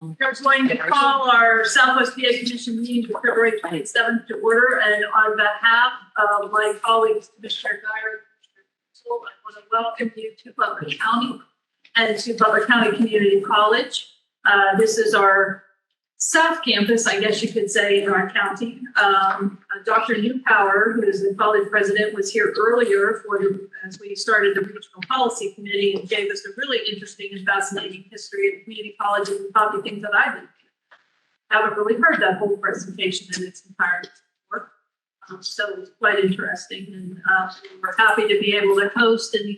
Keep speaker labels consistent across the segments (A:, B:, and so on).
A: I'm going to call our Southwest PA Commission meeting for February 27th to order, and on behalf of my colleagues, Commissioner Geyer, I want to welcome you to Butler County and to Butler County Community College. This is our South Campus, I guess you could say, in our county. Dr. Newpower, who is the college president, was here earlier as we started the Regional Policy Committee and gave us a really interesting and fascinating history of community colleges and probably things that I haven't really heard that whole presentation in its entirety before. So it was quite interesting, and we're happy to be able to host and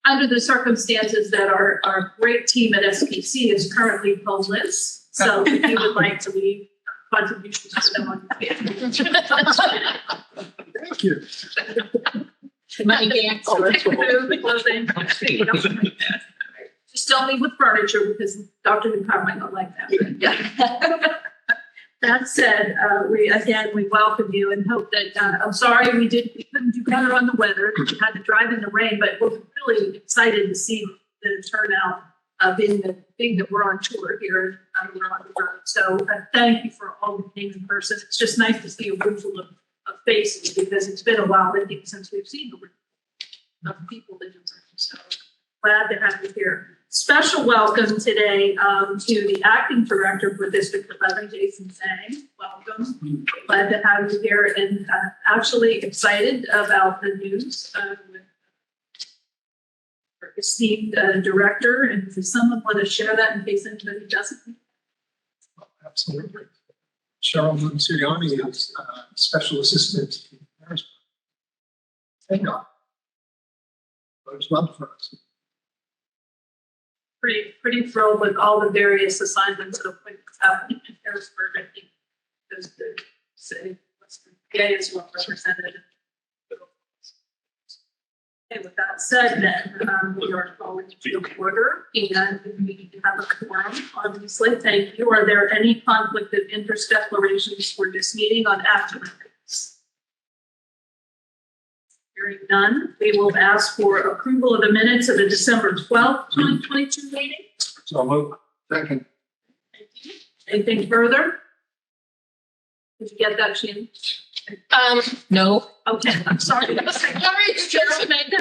A: under the circumstances that our great team at SPC is currently homeless. So if you would like to leave contributions to them on the
B: Thank you.
A: money dance. Just don't leave with furniture because Dr. Newpower might not like that. That said, we welcome you and hope that, I'm sorry we couldn't do better on the weather. We had to drive in the rain, but we're really excited to see the turnout being the thing that we're on tour here. We're on the road. So thank you for all the things in person. It's just nice to see a room full of faces because it's been a while, I think, since we've seen the room of people in the room. So glad to have you here. Special welcome today to the acting director for District 11, Jason Zhang. Welcome. Glad to have you here and actually excited about the news with our esteemed director. And does someone want to share that in case anybody doesn't?
B: Absolutely. Cheryl Siriani is special assistant to Harrisburg. Thank God. It was well for us.
A: Pretty thrilled with all the various assignments that have been happening in Harrisburg. I think those the city Western PA is well represented. Okay, with that said, then we are calling to order, and we have a quorum. Obviously, thank you. Are there any conflict of interest declarations for this meeting on action items? Hearing none, we will ask for approval of the minutes of the December 12th, 2022 meeting.
B: So move. Second.
A: Thank you. Anything further? Did you get that, Shannon?
C: No.
A: Okay, I'm sorry. Cheryl made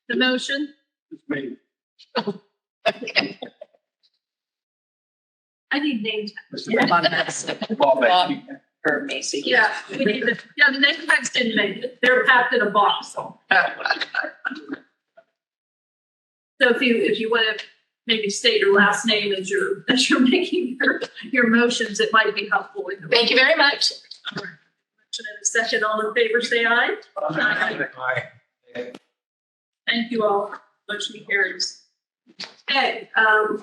A: the motion.
B: It's me.
A: I need names.
C: Bob or Macy.
A: Yeah, we need the name tags didn't make it. They're packed in a box. So if you want to maybe state your last name as you're making your motions, it might be helpful.
C: Thank you very much.
A: In a second, all in favor, say aye.
B: Aye.
A: Thank you all. Motion carries. Okay,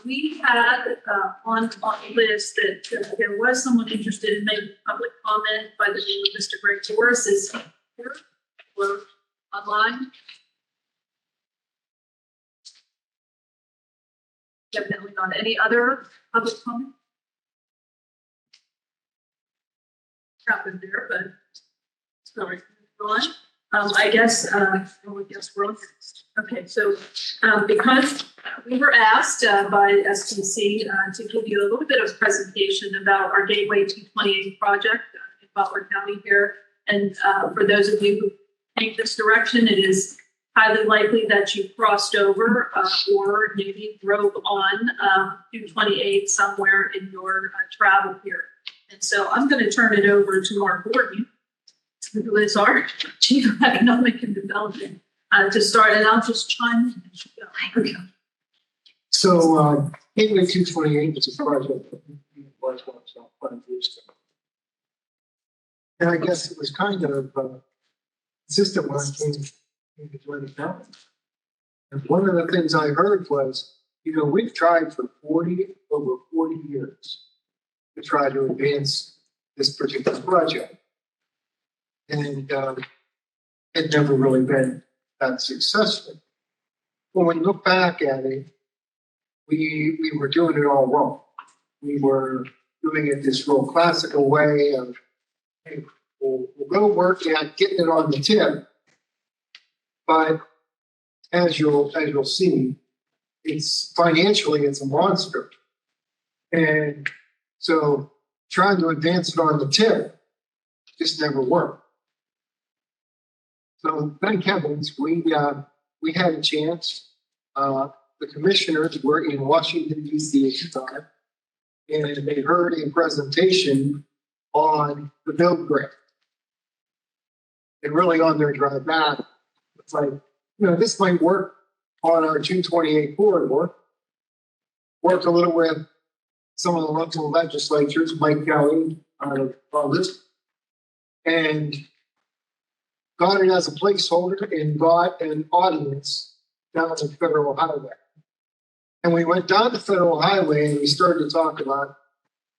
A: we had on the list that there was someone interested in making public comment by the name of Mr. Greg Torres. Is he here or online? Definitely not. Any other public comment? Happened there, but sorry. I guess we're on. Okay, so because we were asked by STC to give you a little bit of presentation about our Gateway 228 project in Butler County here, and for those of you who take this direction, it is highly likely that you crossed over or maybe drove on 228 somewhere in your travel here. And so I'm going to turn it over to Mark Gordon, who is our Chief of Economic and Development, to start, and I'll just chime in as you go.
B: So, Gateway 228 is a project that we was about 5 years ago. And I guess it was kind of consistent when I came into Glen County. And one of the things I heard was, we've tried for over 40 years to try to advance this particular project. And it never really been that successful. When we look back at it, we were doing it all wrong. We were doing it this real classical way of, hey, we'll go work at getting it on the tip. But as you'll see, it's financially, it's a monster. And so trying to advance it on the tip just never worked. So thank heavens we had a chance. The commissioners were in Washington, D.C. at the time, and they heard a presentation on the build grant. And really on their drive back, it's like, this might work on our 228 corridor, work a little with some of the local legislatures, Mike Kelly out of Congress, and got it as a placeholder and got an audience down the Federal Highway. And we went down the Federal Highway and we started to talk about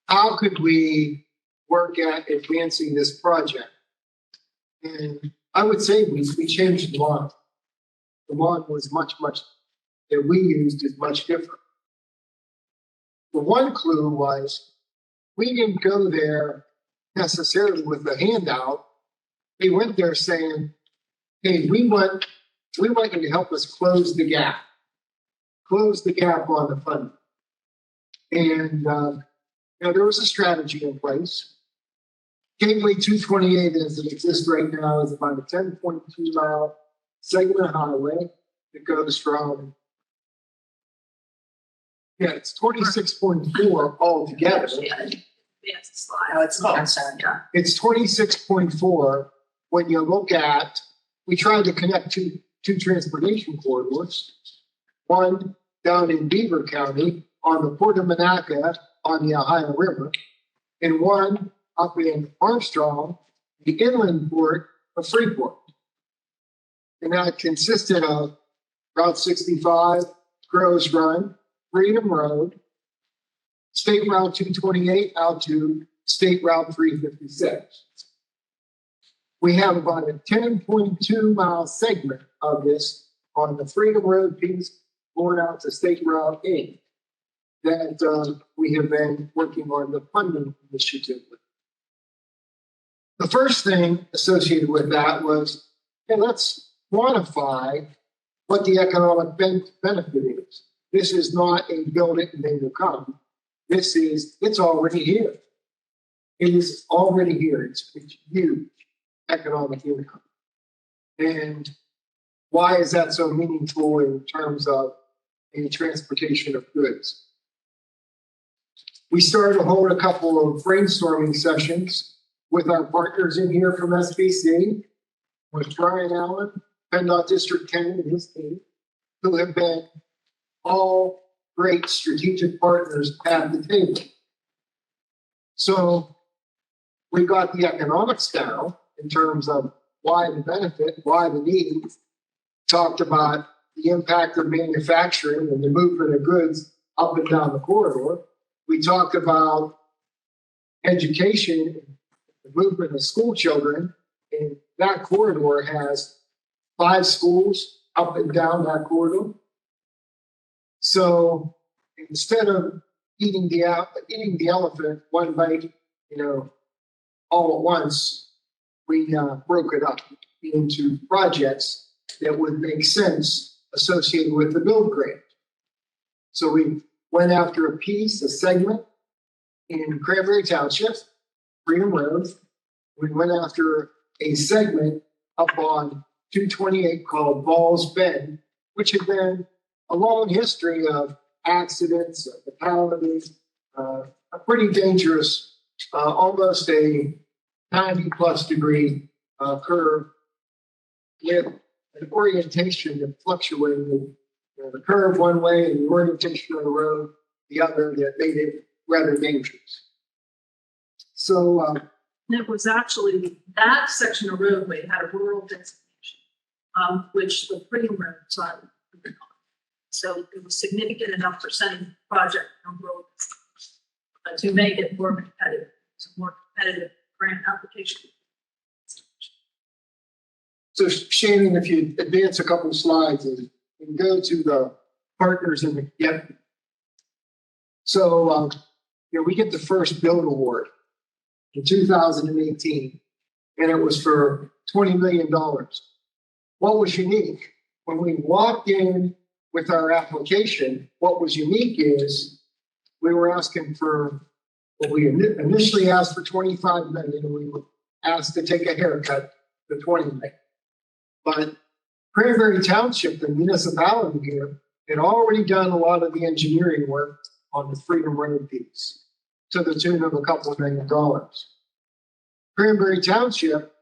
B: how could we work at advancing this project. And I would say we changed the model. The model was much that we used is much different. The one clue was we didn't go there necessarily with a handout. We went there saying, hey, we want you to help us close the gap on the funding. And there was a strategy in place. Gateway 228, as it exists right now, is about a 10.2 mile segment highway that goes from, it's 26.4 altogether.
A: Advance the slide.
C: Oh, it's not.
A: Yeah.
B: It's 26.4 when you look at, we tried to connect two transportation corridors, one down in Beaver County on the Port of Monaca on the Ohio River, and one up in Armstrong, the inland port of Freeport. And that consisted of Route 65, Groves Run, Freedom Road, State Route 228 out to State Route 356. We have about a 10.2 mile segment of this on the Freedom Road piece going out to State Route 8 that we have been working on the funding initiative with. The first thing associated with that was, hey, let's quantify what the economic benefit is. This is not a build it and they will come. It's already here. It is already here. It's huge economic income. And why is that so meaningful in terms of a transportation of goods? We started to hold a couple of brainstorming sessions with our partners in here from SBC, with Brian Allen, PennDOT District 10 and his team, who have been all great strategic partners at the table. So we got the economics down in terms of why the benefit, why the need, talked about the impact of manufacturing and the movement of goods up and down the corridor. We talked about education, the movement of school children, and that corridor has 5 schools up and down that corridor. So instead of eating the elephant one bite, all at once, we broke it up into projects that would make sense associated with the build grant. So we went after a segment in Cranberry Township, Freedom Road. We went after a segment up on 228 called Balls Bend, which had been a long history of accidents, fatalities, a pretty dangerous, almost a 90+ degree curve with an orientation that fluctuated. The curve one way and the orientation of the road the other, that made it rather dangerous. So
A: it was actually that section of roadway had a rural designation, which the Freedom Road side. So it was significant enough for sending the project on rural to make it more competitive. It's a more competitive grant application.
B: So Shannon, if you advance a couple of slides and go to the partners in the So we get the first build award in 2018, and it was for $20 million. What was unique when we walked in with our application? What was unique is we were asking for, well, we initially asked for 25 million, and we were asked to take a haircut to 20 million. But Cranberry Township, the municipality here, had already done a lot of the engineering work on the Freedom Road piece to the tune of a couple of $1 million. Cranberry Township,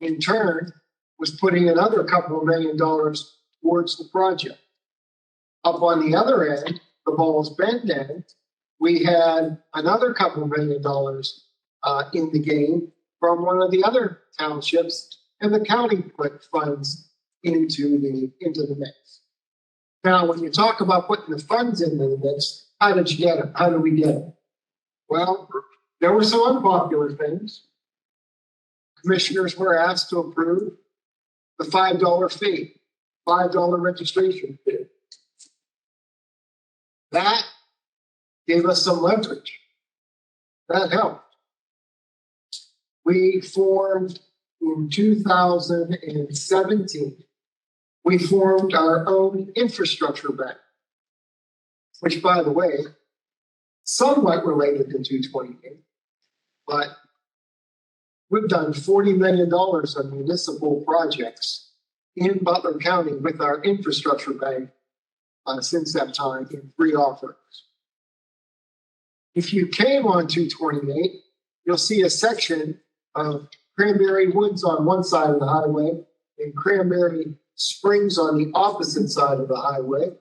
B: in turn, was putting another couple of $1 million towards the project. Up on the other end, the Ball's Bend end, we had another couple of $1 million in the game from one of the other townships, and the county put funds into the mix. Now, when you talk about putting the funds into the mix, how did you get it? How did we get it? Well, there were some unpopular things. Commissioners were asked to approve the $5 fee, $5 registration fee. That gave us some leverage. That helped. We formed in 2017, we formed our own infrastructure bank, which, by the way, somewhat related to 228, but we've done $40 million on municipal projects in Butler County with our infrastructure bank since that time in 3 offerings. If you came on 228, you'll see a section of Cranberry Woods on one side of the highway and Cranberry Springs on the opposite side of the highway.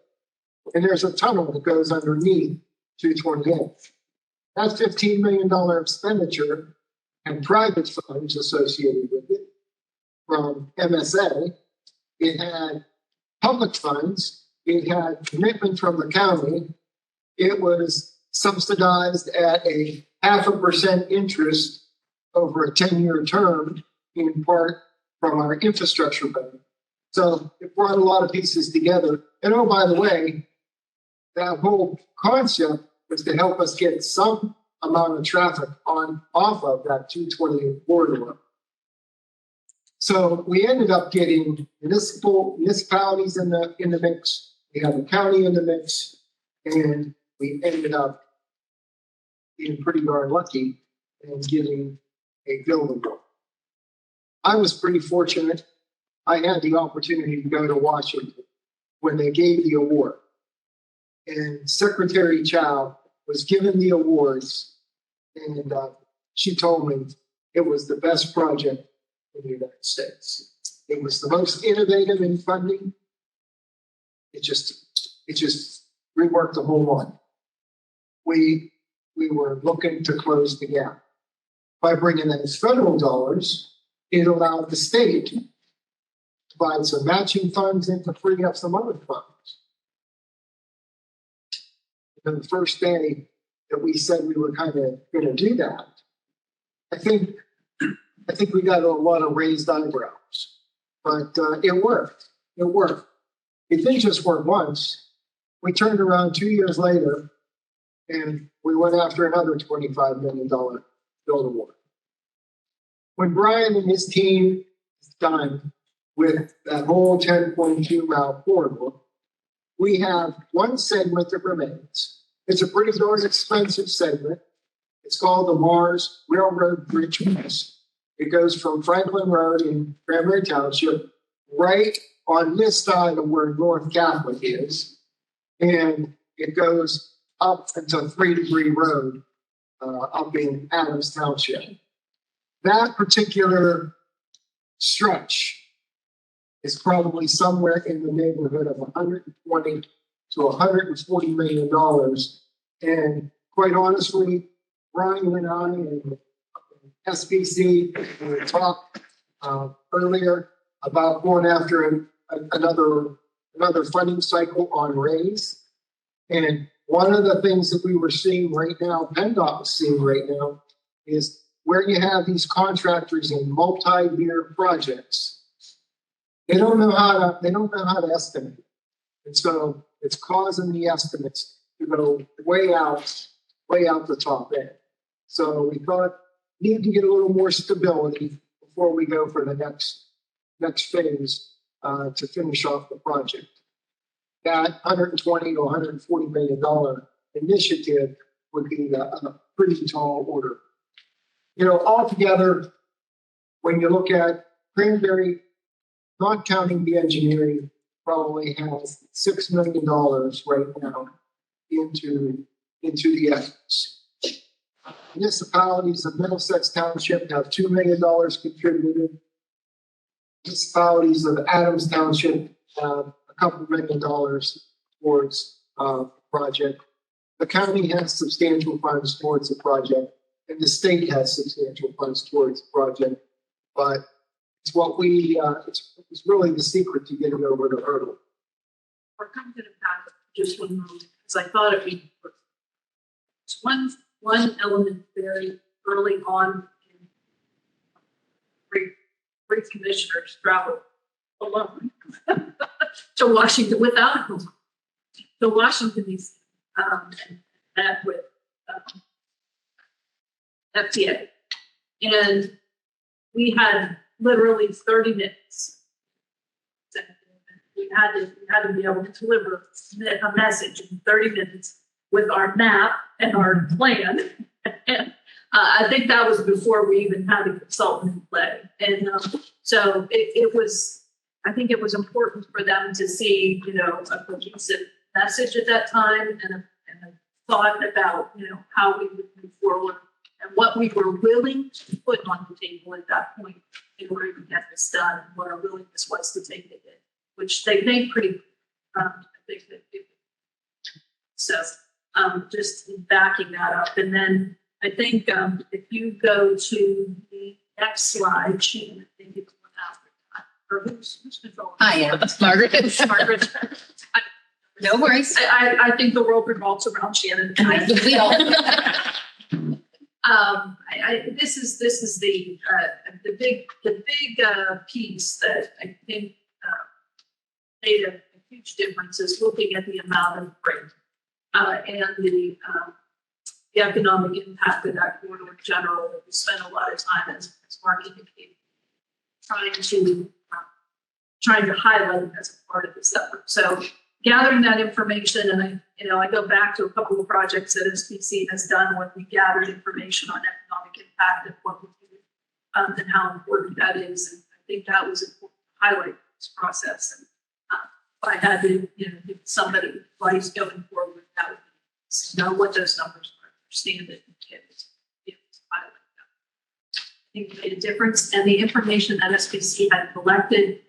B: And there's a tunnel that goes underneath 228. That $15 million expenditure and private funds associated with it from MSA. It had public funds. It had commitment from the county. It was subsidized at a 0.5% interest over a 10-year term, in part from our infrastructure bank. So it brought a lot of pieces together. And oh, by the way, that whole concept was to help us get some amount of traffic off of that 228 corridor. So we ended up getting municipalities in the mix. We had the county in the mix, and we ended up being pretty darn lucky in getting a building. I was pretty fortunate. I had the opportunity to go to Washington when they gave the award. And Secretary Chow was given the awards, and she told me it was the best project in the United States. It was the most innovative in funding. It just reworked the whole line. We were looking to close the gap. By bringing in federal dollars, it allowed the state to provide some matching funds and to free up some other funds. And the first day that we said we were kind of going to do that, I think we got a lot of raised eyebrows, but it worked. It worked. It didn't just work once. We turned around 2 years later, and we went after another $25 million build award. When Brian and his team is done with that whole 10.2 mile corridor, we have one segment that remains. It's a pretty darn expensive segment. It's called the Mars Railroad Bridge West. It goes from Franklin Road in Cranberry Township right on this side of where North Catholic is, and it goes up until 3 Degree Road up in Adams Township. That particular stretch is probably somewhere in the neighborhood of $120 to $140 million. And quite honestly, Brian and I and SBC talked earlier about going after another funding cycle on RAISE. And one of the things that we were seeing right now, PennDOT is seeing right now, is where you have these contractors in multi-year projects. They don't know how to estimate. And so it's causing the estimates to go way out the top end. So we thought we need to get a little more stability before we go for the next phase to finish off the project. That $120 to $140 million initiative would be a pretty tall order. You know, altogether, when you look at Cranberry, not counting the engineering, probably has $6 million right now into the efforts. Municipalities of Middlesex Township have $2 million contributed. Municipalities of Adams Township have a couple $1 million towards the project. The county has substantial funds towards the project, and the state has substantial funds towards the project. But it's what we, it's really the secret to getting over the hurdle.
A: We're kind of going to back up just one moment, because I thought it'd be one element very early on in three commissioners travel alone to Washington without him, to Washington DC, and met with FDA, and we had literally 30 minutes. We had to be able to deliver a message in 30 minutes with our map and our plan. And I think that was before we even had a consultant in play. And so it was, I think it was important for them to see, you know, a cohesive message at that time and a thought about, you know, how we would move forward and what we were willing to put on the table at that point in order to get this done, and what our willingness was to take it in, which they made pretty, I think that it, so just backing that up. And then I think if you go to the next slide, Shannon, I think it's one after that, or who's controlling?
C: I am, Margaret.
A: Margaret.
C: No worries.
A: I think the world revolves around Shannon.
C: We all.
A: This is the big piece that I think made a huge difference is looking at the amount of freight and the economic impact of that corridor in general. We spent a lot of time, as Mark indicated, trying to highlight as a part of this effort. So gathering that information, and I go back to a couple of projects that SBC has done when we gathered information on economic impact and what we do and how important that is. And I think that was important to highlight this process. And if I had to, give somebody advice going forward, that would be know what those numbers are, understand it, and be able to highlight them. I think it made a difference, and the information that SBC had collected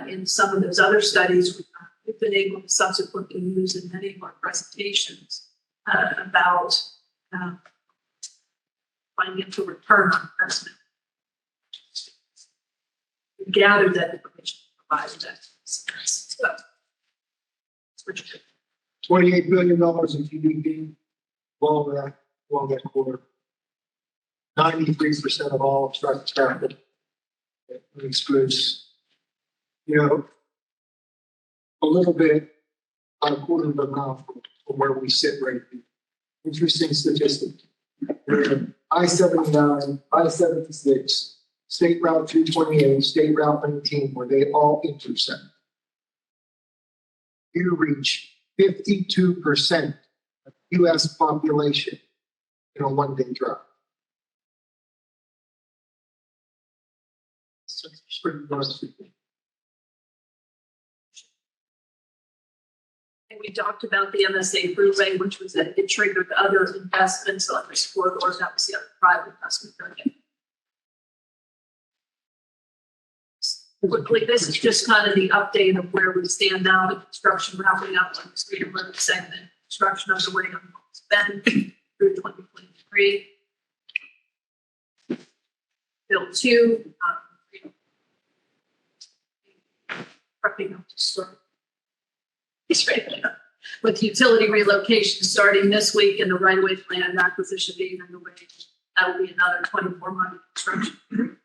A: in some of those other studies. We've been able to subsequently use in many of our presentations about financial return on investment. We gathered that information, provided that. So,
B: $28 billion in GDP, along that quarter. 93% of all truck traffic excludes, a little bit, a quarter of a mile from where we sit right now. Interesting statistic. I-79, I-76, State Route 228, State Route 19, where they all intersect. You reach 52% of U.S. population in a one-day drive. So it's pretty impressive.
A: And we talked about the MSA Freeway, which was that it triggered other investments on this corridor. That was the other private investment project. Quickly, this is just kind of the update of where we stand now. The construction wrapping up on the street and road segment. Construction underway on Bend through 2023. Bill 2, prepping up to start. It's right there. With utility relocation starting this week and the right-of-way plan acquisition being underway, that will be another 24-month construction.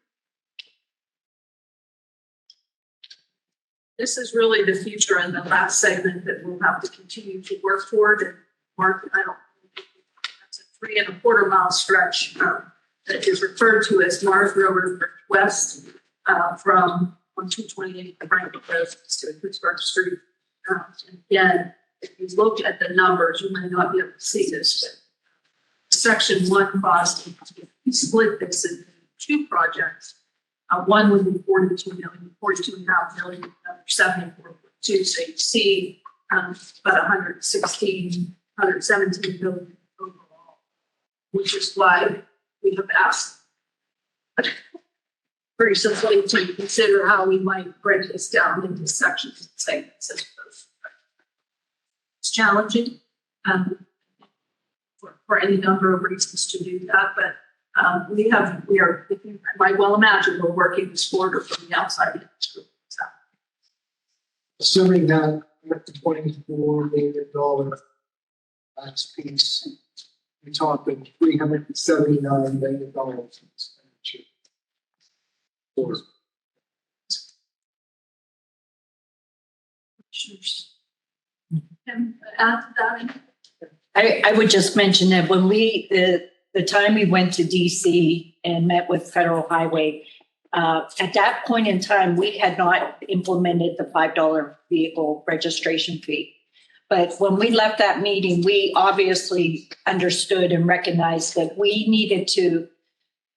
A: This is really the future and the last segment that we'll have to continue to work toward. And Mark, that's a 3.25 mile stretch that is referred to as Mars Road West from 228 Franklin Road to Pittsburgh Street. And again, if you look at the numbers, you may not be able to see this, section one cost, we split this into two projects. One would be 42 million, 42.5 million, another 74.2. So you see about 117 billion overall, which is why we have asked pretty simply to consider how we might break this down into sections and segments as opposed. It's challenging for any number of reasons to do that, but we are, you might well imagine, we're working this quarter from the outside industry. So.
B: Assuming that with the $24 million last piece, we're talking $379 million expenditure.
A: And add to that.
D: I would just mention that when the time we went to DC and met with Federal Highway, at that point in time, we had not implemented the $5 vehicle registration fee. But when we left that meeting, we obviously understood and recognized that we needed to,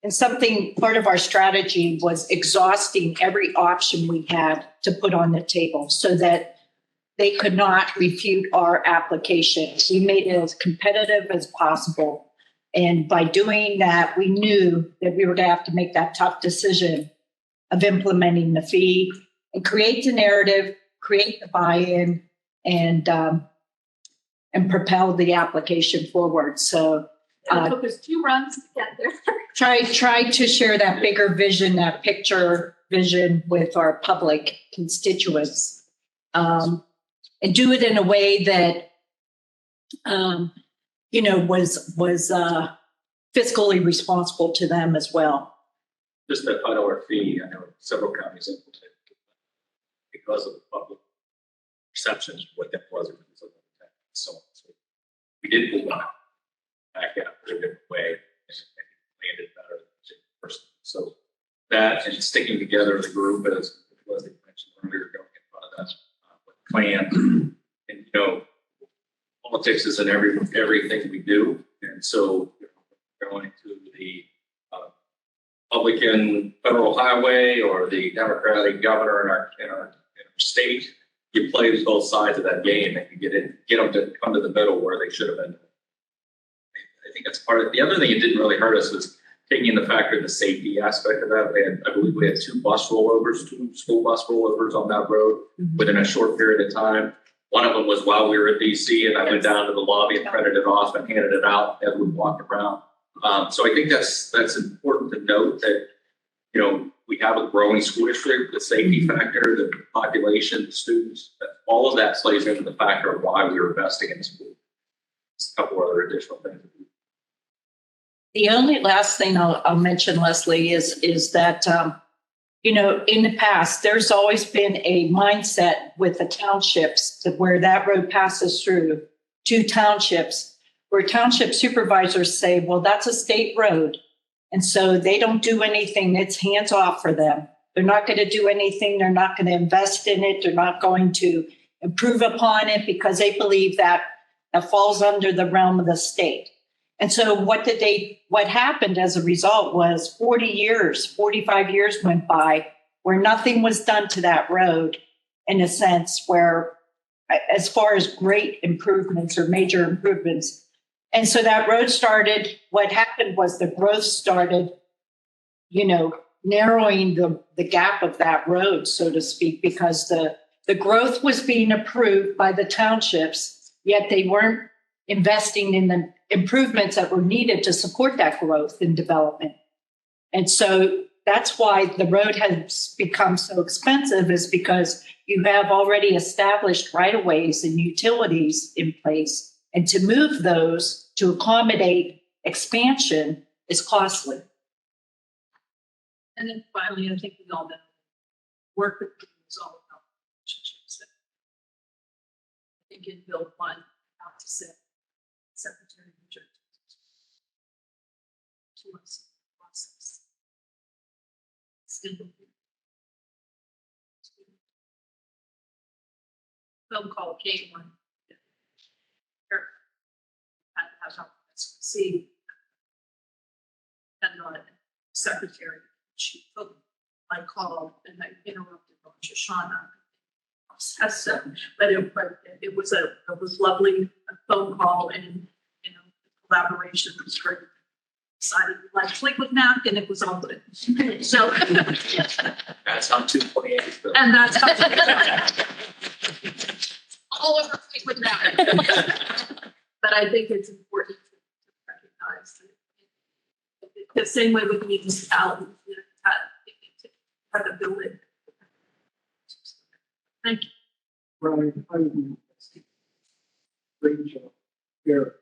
D: and something part of our strategy was exhausting every option we had to put on the table so that they could not refute our application. We made it as competitive as possible. And by doing that, we knew that we were going to have to make that tough decision of implementing the fee and create the narrative, create the buy-in, and propel the application forward. So
A: It took us 2 runs to get there.
D: try to share that bigger vision, that picture vision with our public constituents, and do it in a way that was fiscally responsible to them as well.
E: Just that $5 fee, I know several counties implemented because of the public perceptions of what that was, and so on. So we did move on back out in a different way and landed better than the person. So that and sticking together as a group, as Leslie mentioned earlier, going in front of us with a plan. And politics is in everything we do, and so going to the Republican federal highway or the Democratic governor in our state, you play both sides of that game and you get them to come to the middle where they should have been. I think that's part of it. The other thing that didn't really hurt us was taking in the factor of the safety aspect of that. I believe we had 2 school bus rollovers on that road within a short period of time. One of them was while we were at DC, and I went down to the lobby and printed it off and handed it out as we walked around. So I think that's important to note that, we have a growing school district, the safety factor, the population, the students, all of that plays into the factor of why we were investing in school. There's a couple other additional things.
D: The only last thing I'll mention, Leslie, is that, in the past, there's always been a mindset with the townships where that road passes through 2 townships, where township supervisors say, well, that's a state road. And so they don't do anything. It's hands off for them. They're not going to do anything. They're not going to invest in it. They're not going to improve upon it because they believe that falls under the realm of the state. And so what happened as a result was 45 years went by where nothing was done to that road, in a sense, where as far as great improvements or major improvements. And so that road started, what happened was the growth started, narrowing the gap of that road, so to speak, because the growth was being approved by the townships, yet they weren't investing in the improvements that were needed to support that growth and development. And so that's why the road has become so expensive, is because you have already established right-of-ways and utilities in place. And to move those to accommodate expansion is costly.
A: And then finally, I think we all know work with people is all about relationships. I think in Bill 1, out to say, Secretary of the Church to us process. Phone call came one. See secretary. She took my call and I interrupted Shoshana. But it was lovely phone call and, collaboration was great. Decided to like sleep with Mac and it was all good. So.
E: That's on 228.
A: And that's how. All over sleep with Mac. But I think it's important to recognize that the same way with municipalities, credibility. Thank you.
B: Brian, I would great job. Here.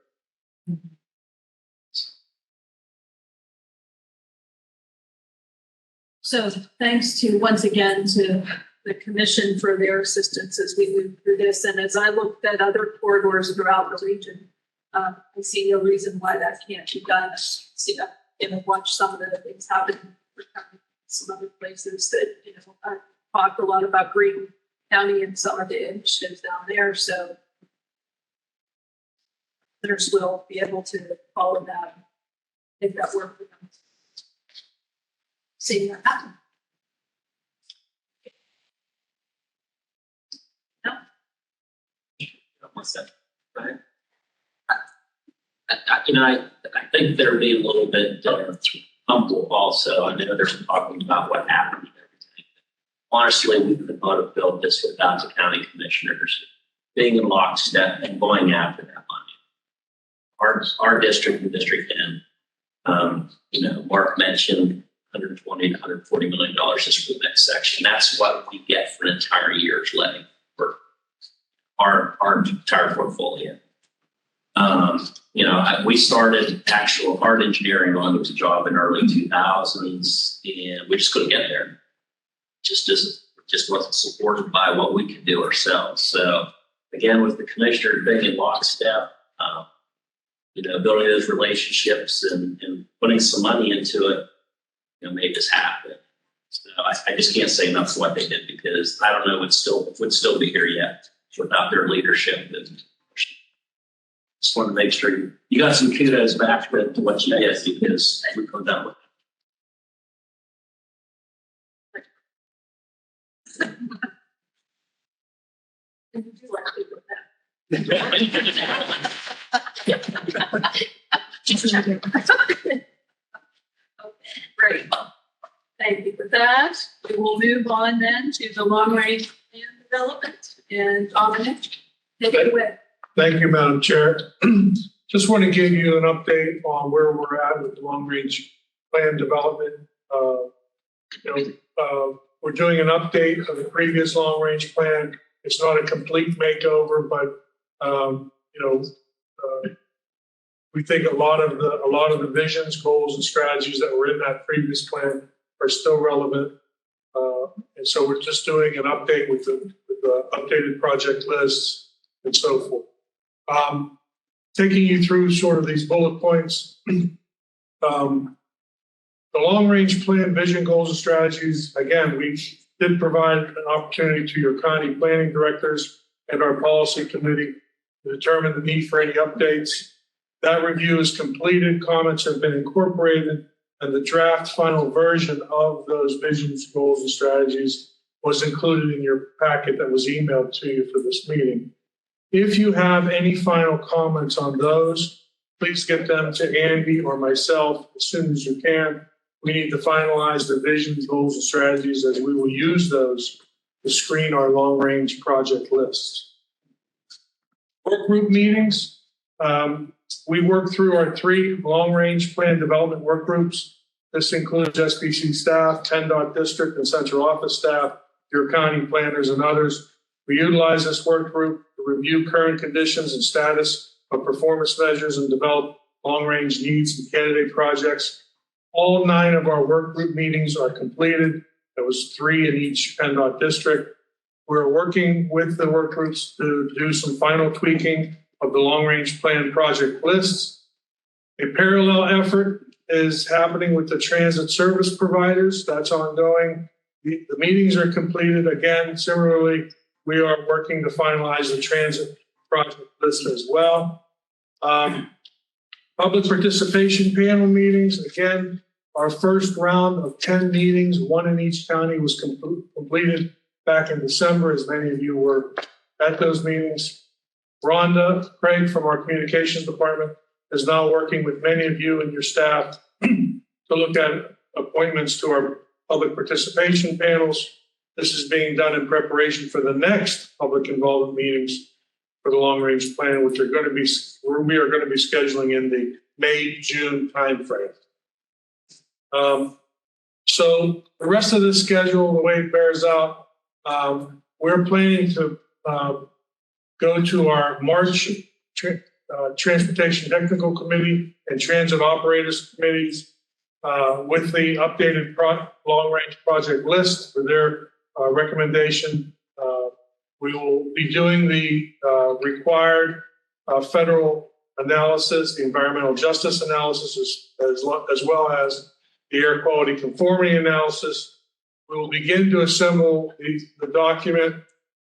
A: So thanks to, once again, to the commission for their assistance as we move through this. And as I looked at other corridors throughout the region, I see no reason why that can't be done. See, watch some of the things happen in some other places that, I talked a lot about Green County and some of the initiatives down there. So others will be able to follow that, make that work for them. See that happen. No.
E: What's that? Right?
F: I think they're being a little bit humble also. I know they're talking about what happened and everything. Honestly, we could not have built this without the county commissioners being in lockstep and going after that money. Our district and District 10, Mark mentioned $120 to $140 million just for the next section. That's what we get for an entire year's levy for our entire portfolio. We started actual hard engineering on the job in early 2000s, and we just couldn't get there. Just wasn't supported by what we could do ourselves. So again, with the commissioner being in lockstep, building those relationships and putting some money into it, made this happen. So I just can't say enough for what they did because I don't know if it would still be here yet without their leadership. Just want to make sure you got some kudos back to what you did because we put that with.
A: Great. Thank you for that. We will move on then to the long range plan development and Dominic, take it away.
G: Thank you, Madam Chair. Just want to give you an update on where we're at with the long range plan development. We're doing an update of the previous long range plan. It's not a complete makeover, but we think a lot of the visions, goals, and strategies that were in that previous plan are still relevant. And so we're just doing an update with the updated project lists and so forth. Taking you through sort of these bullet points. The long-range plan, vision, goals, and strategies. Again, we did provide an opportunity to your county planning directors and our policy committee to determine the need for any updates. That review is completed. Comments have been incorporated, and the draft final version of those visions, goals, and strategies was included in your packet that was emailed to you for this meeting. If you have any final comments on those, please get them to Andy or myself as soon as you can. We need to finalize the visions, goals, and strategies as we will use those to screen our long-range project lists. Work group meetings. We worked through our 3 long-range plan development work groups. This includes SBC staff, 10-dot district and central office staff, your county planners, and others. We utilize this work group to review current conditions and status of performance measures and develop long-range needs and candidate projects. All 9 of our work group meetings are completed. There was 3 in each PennDOT district. We're working with the work groups to do some final tweaking of the long-range plan project lists. A parallel effort is happening with the transit service providers. That's ongoing. The meetings are completed. Again, similarly, we are working to finalize the transit project list as well. Public participation panel meetings. Again, Our first round of 10 meetings, one in each county, was completed back in December, as many of you were at those meetings. Rhonda Craig from our communications department is now working with many of you and your staff to look at appointments to our public participation panels. This is being done in preparation for the next public involvement meetings for the long range plan, which we are going to be scheduling in the May-June timeframe. So the rest of the schedule, the way it bears out, we're planning to go to our March Transportation Technical Committee and Transit Operators Committees with the updated long-range project list for their recommendation. We will be doing the required federal analysis, the environmental justice analysis, as well as the air quality conformity analysis. We will begin to assemble the document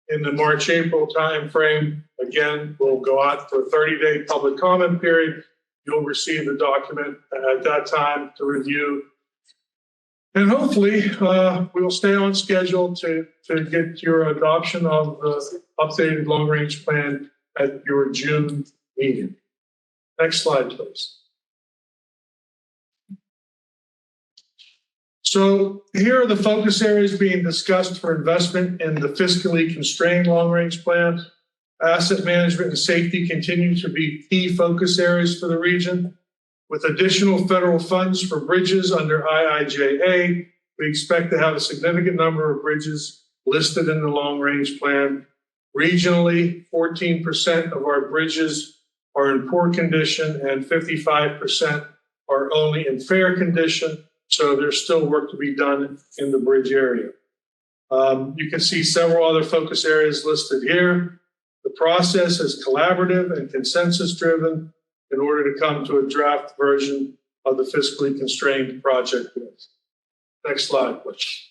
G: in the March-April timeframe. Again, we'll go out for a 30-day public comment period. You'll receive the document at that time to review. And hopefully, we will stay on schedule to get your adoption of the updated long-range plan at your June meeting. Next slide, please. So here are the focus areas being discussed for investment in the fiscally constrained long-range plan. Asset management and safety continue to be key focus areas for the region. With additional federal funds for bridges under IIJA, we expect to have a significant number of bridges listed in the long-range plan. Regionally, 14% of our bridges are in poor condition and 55% are only in fair condition. So there's still work to be done in the bridge area. You can see several other focus areas listed here. The process is collaborative and consensus driven in order to come to a draft version of the fiscally constrained project list. Next slide, please.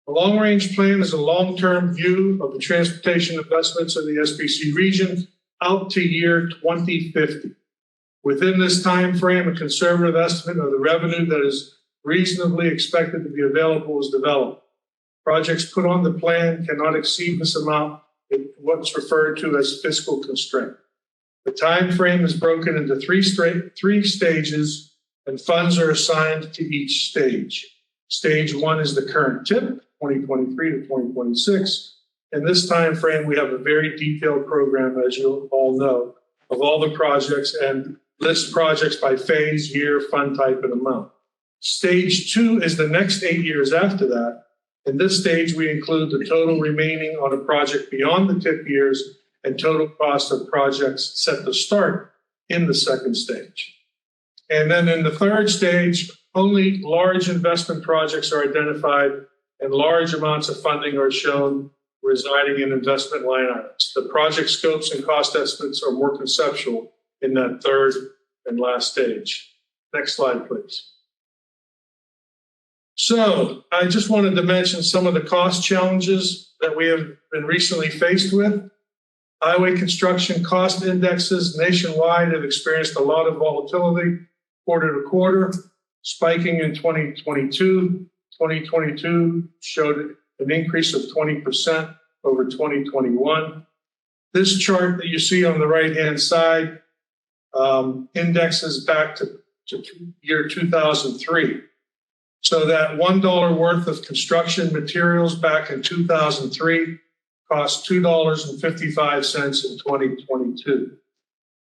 G: The long-range plan is a long-term view of the transportation investments in the SPC region out to year 2050. Within this time frame, a conservative estimate of the revenue that is reasonably expected to be available is developed. Projects put on the plan cannot exceed this amount in what's referred to as fiscal constraint. The time frame is broken into three stages, and funds are assigned to each stage. Stage one is the current TIP, 2023 to 2026. In this time frame, we have a very detailed program, as you all know, of all the projects and list projects by phase, year, fund type, and amount. Stage two is the next 8 years after that. In this stage, we include the total remaining on a project beyond the TIP years and total cost of projects set to start in the second stage. And then in the third stage, only large investment projects are identified and large amounts of funding are shown residing in investment line items. The project scopes and cost estimates are more conceptual in that third and last stage. Next slide, please. So I just wanted to mention some of the cost challenges that we have been recently faced with. Highway construction cost indexes nationwide have experienced a lot of volatility quarter to quarter, spiking in 2022. 2022 showed an increase of 20% over 2021. This chart that you see on the right-hand side indexes back to year 2003. So that $1 worth of construction materials back in 2003 cost $2.55 in 2022.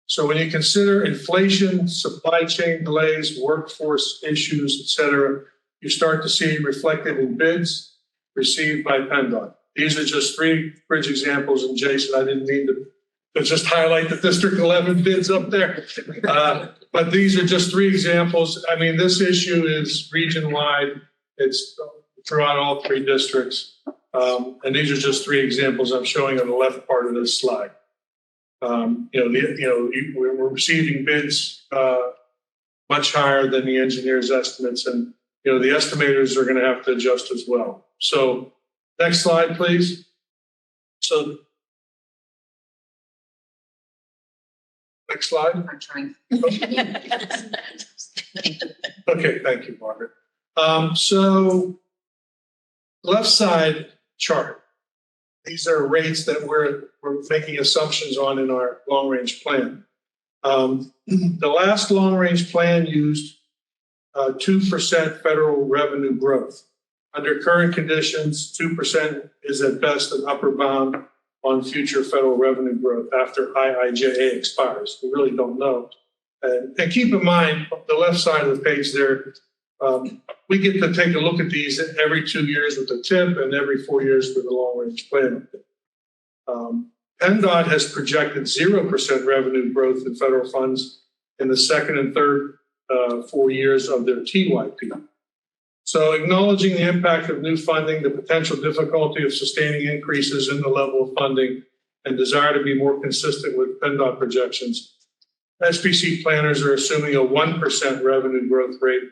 G: So when you consider inflation, supply chain delays, workforce issues, et cetera, you start to see reflected in bids received by PennDOT. These are just three bridge examples. And Jason, I didn't mean to just highlight the District 11 bids up there. But these are just three examples. I mean, this issue is region-wide. It's throughout all three districts. And these are just three examples I'm showing on the left part of this slide. We're receiving bids much higher than the engineer's estimates, and the estimators are going to have to adjust as well. So, next slide, please. So, Next slide.
C: I'm trying.
G: Okay, thank you, Margaret. So left side chart. These are rates that we're making assumptions on in our long-range plan. The last long-range plan used 2% federal revenue growth. Under current conditions, 2% is at best an upper bound on future federal revenue growth after IIJA expires. We really don't know. And keep in mind, the left side of the page there, we get to take a look at these every 2 years with the TIP and every 4 years with the long-range plan. PennDOT has projected 0% revenue growth in federal funds in the second and third 4 years of their TYP. So acknowledging the impact of new funding, the potential difficulty of sustaining increases in the level of funding, and desire to be more consistent with PennDOT projections, SBC planners are assuming a 1% revenue growth rate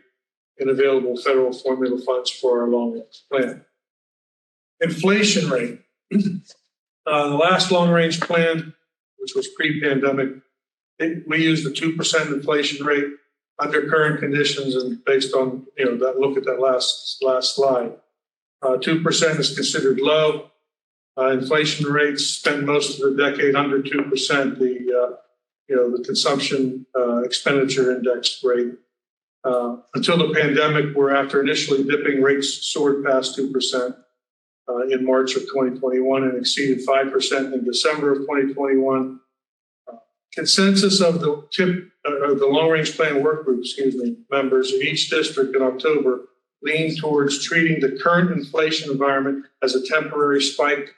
G: in available federal formula funds for our long-range plan. Inflation rate. The last long-range plan, which was pre-pandemic, we used a 2% inflation rate under current conditions, and based on that look at that last slide, 2% is considered low. Inflation rates spent most of the decade under 2%. The consumption expenditure index rate until the pandemic, where after initially dipping, rates soared past 2% in March of 2021 and exceeded 5% in December of 2021. Consensus of the TIP, the long-range plan work group, members in each district in October leaned towards treating the current inflation environment as a temporary spike,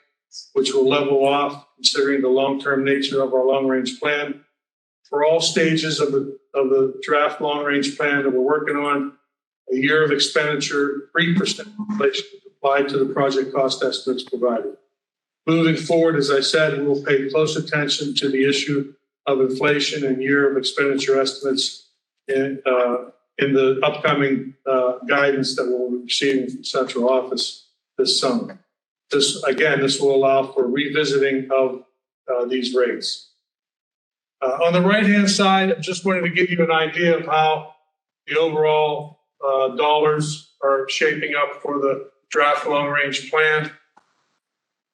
G: which will level off considering the long-term nature of our long-range plan. For all stages of the draft long-range plan that we're working on, a year of expenditure, 3% inflation is applied to the project cost estimates provided. Moving forward, as I said, we'll pay close attention to the issue of inflation and year of expenditure estimates in the upcoming guidance that we'll be receiving from central office this summer. This will allow for revisiting of these rates. On the right-hand side, I just wanted to give you an idea of how the overall dollars are shaping up for the draft long-range plan.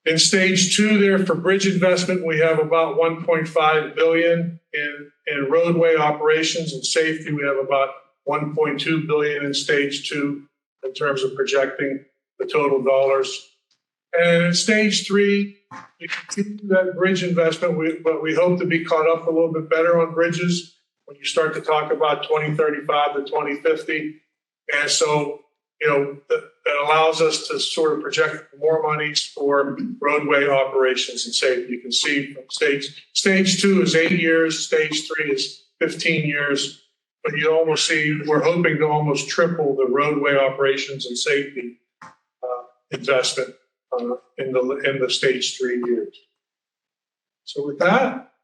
G: In stage 2 there for bridge investment, we have about $1.5 billion in roadway operations and safety. We have about $1.2 billion in stage 2 in terms of projecting the total dollars. And in stage 3, you continue that bridge investment, but we hope to be caught up a little bit better on bridges when you start to talk about 2035 to 2050. And so, that allows us to sort of project more monies for roadway operations and safety. You can see from stage 2 is 8 years, stage 3 is 15 years, but you almost see we're hoping to almost triple the roadway operations and safety investment in the stage 3 years. So with that,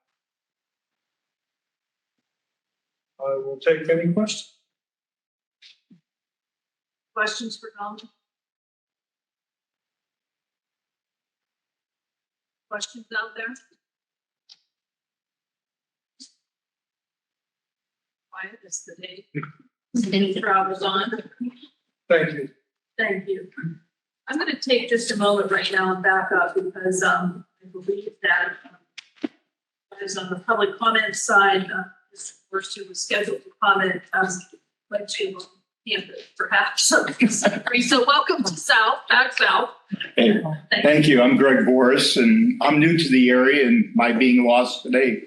G: I will take any questions.
A: Questions for Colin? Questions out there? Quiet is the day. Any crowd is on.
G: Thank you.
A: Thank you. I'm going to take just a moment right now and back up because I believe that as on the public comment side, Mr. Forster was scheduled to comment went to campus, perhaps. So welcome to back South.
H: Hey, thank you. I'm Greg Boris, and I'm new to the area, and my being lost today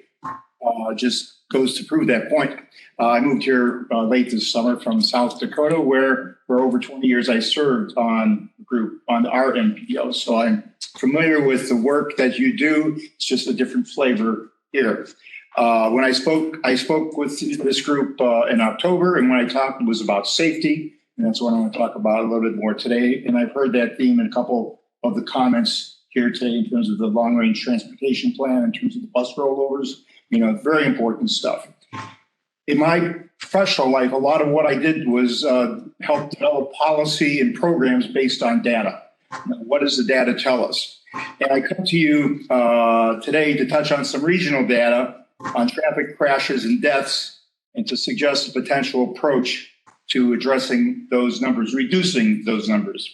H: just goes to prove that point. I moved here late this summer from South Dakota, where for over 20 years I served on our MPO. So I'm familiar with the work that you do. It's just a different flavor here. When I spoke with this group in October, and when I talked, it was about safety, and that's what I want to talk about a little bit more today. And I've heard that theme in a couple of the comments here today in terms of the long-range transportation plan, in terms of the bus rollovers, very important stuff. In my professional life, a lot of what I did was help develop policy and programs based on data. What does the data tell us? And I come to you today to touch on some regional data on traffic crashes and deaths and to suggest a potential approach to addressing those numbers, reducing those numbers.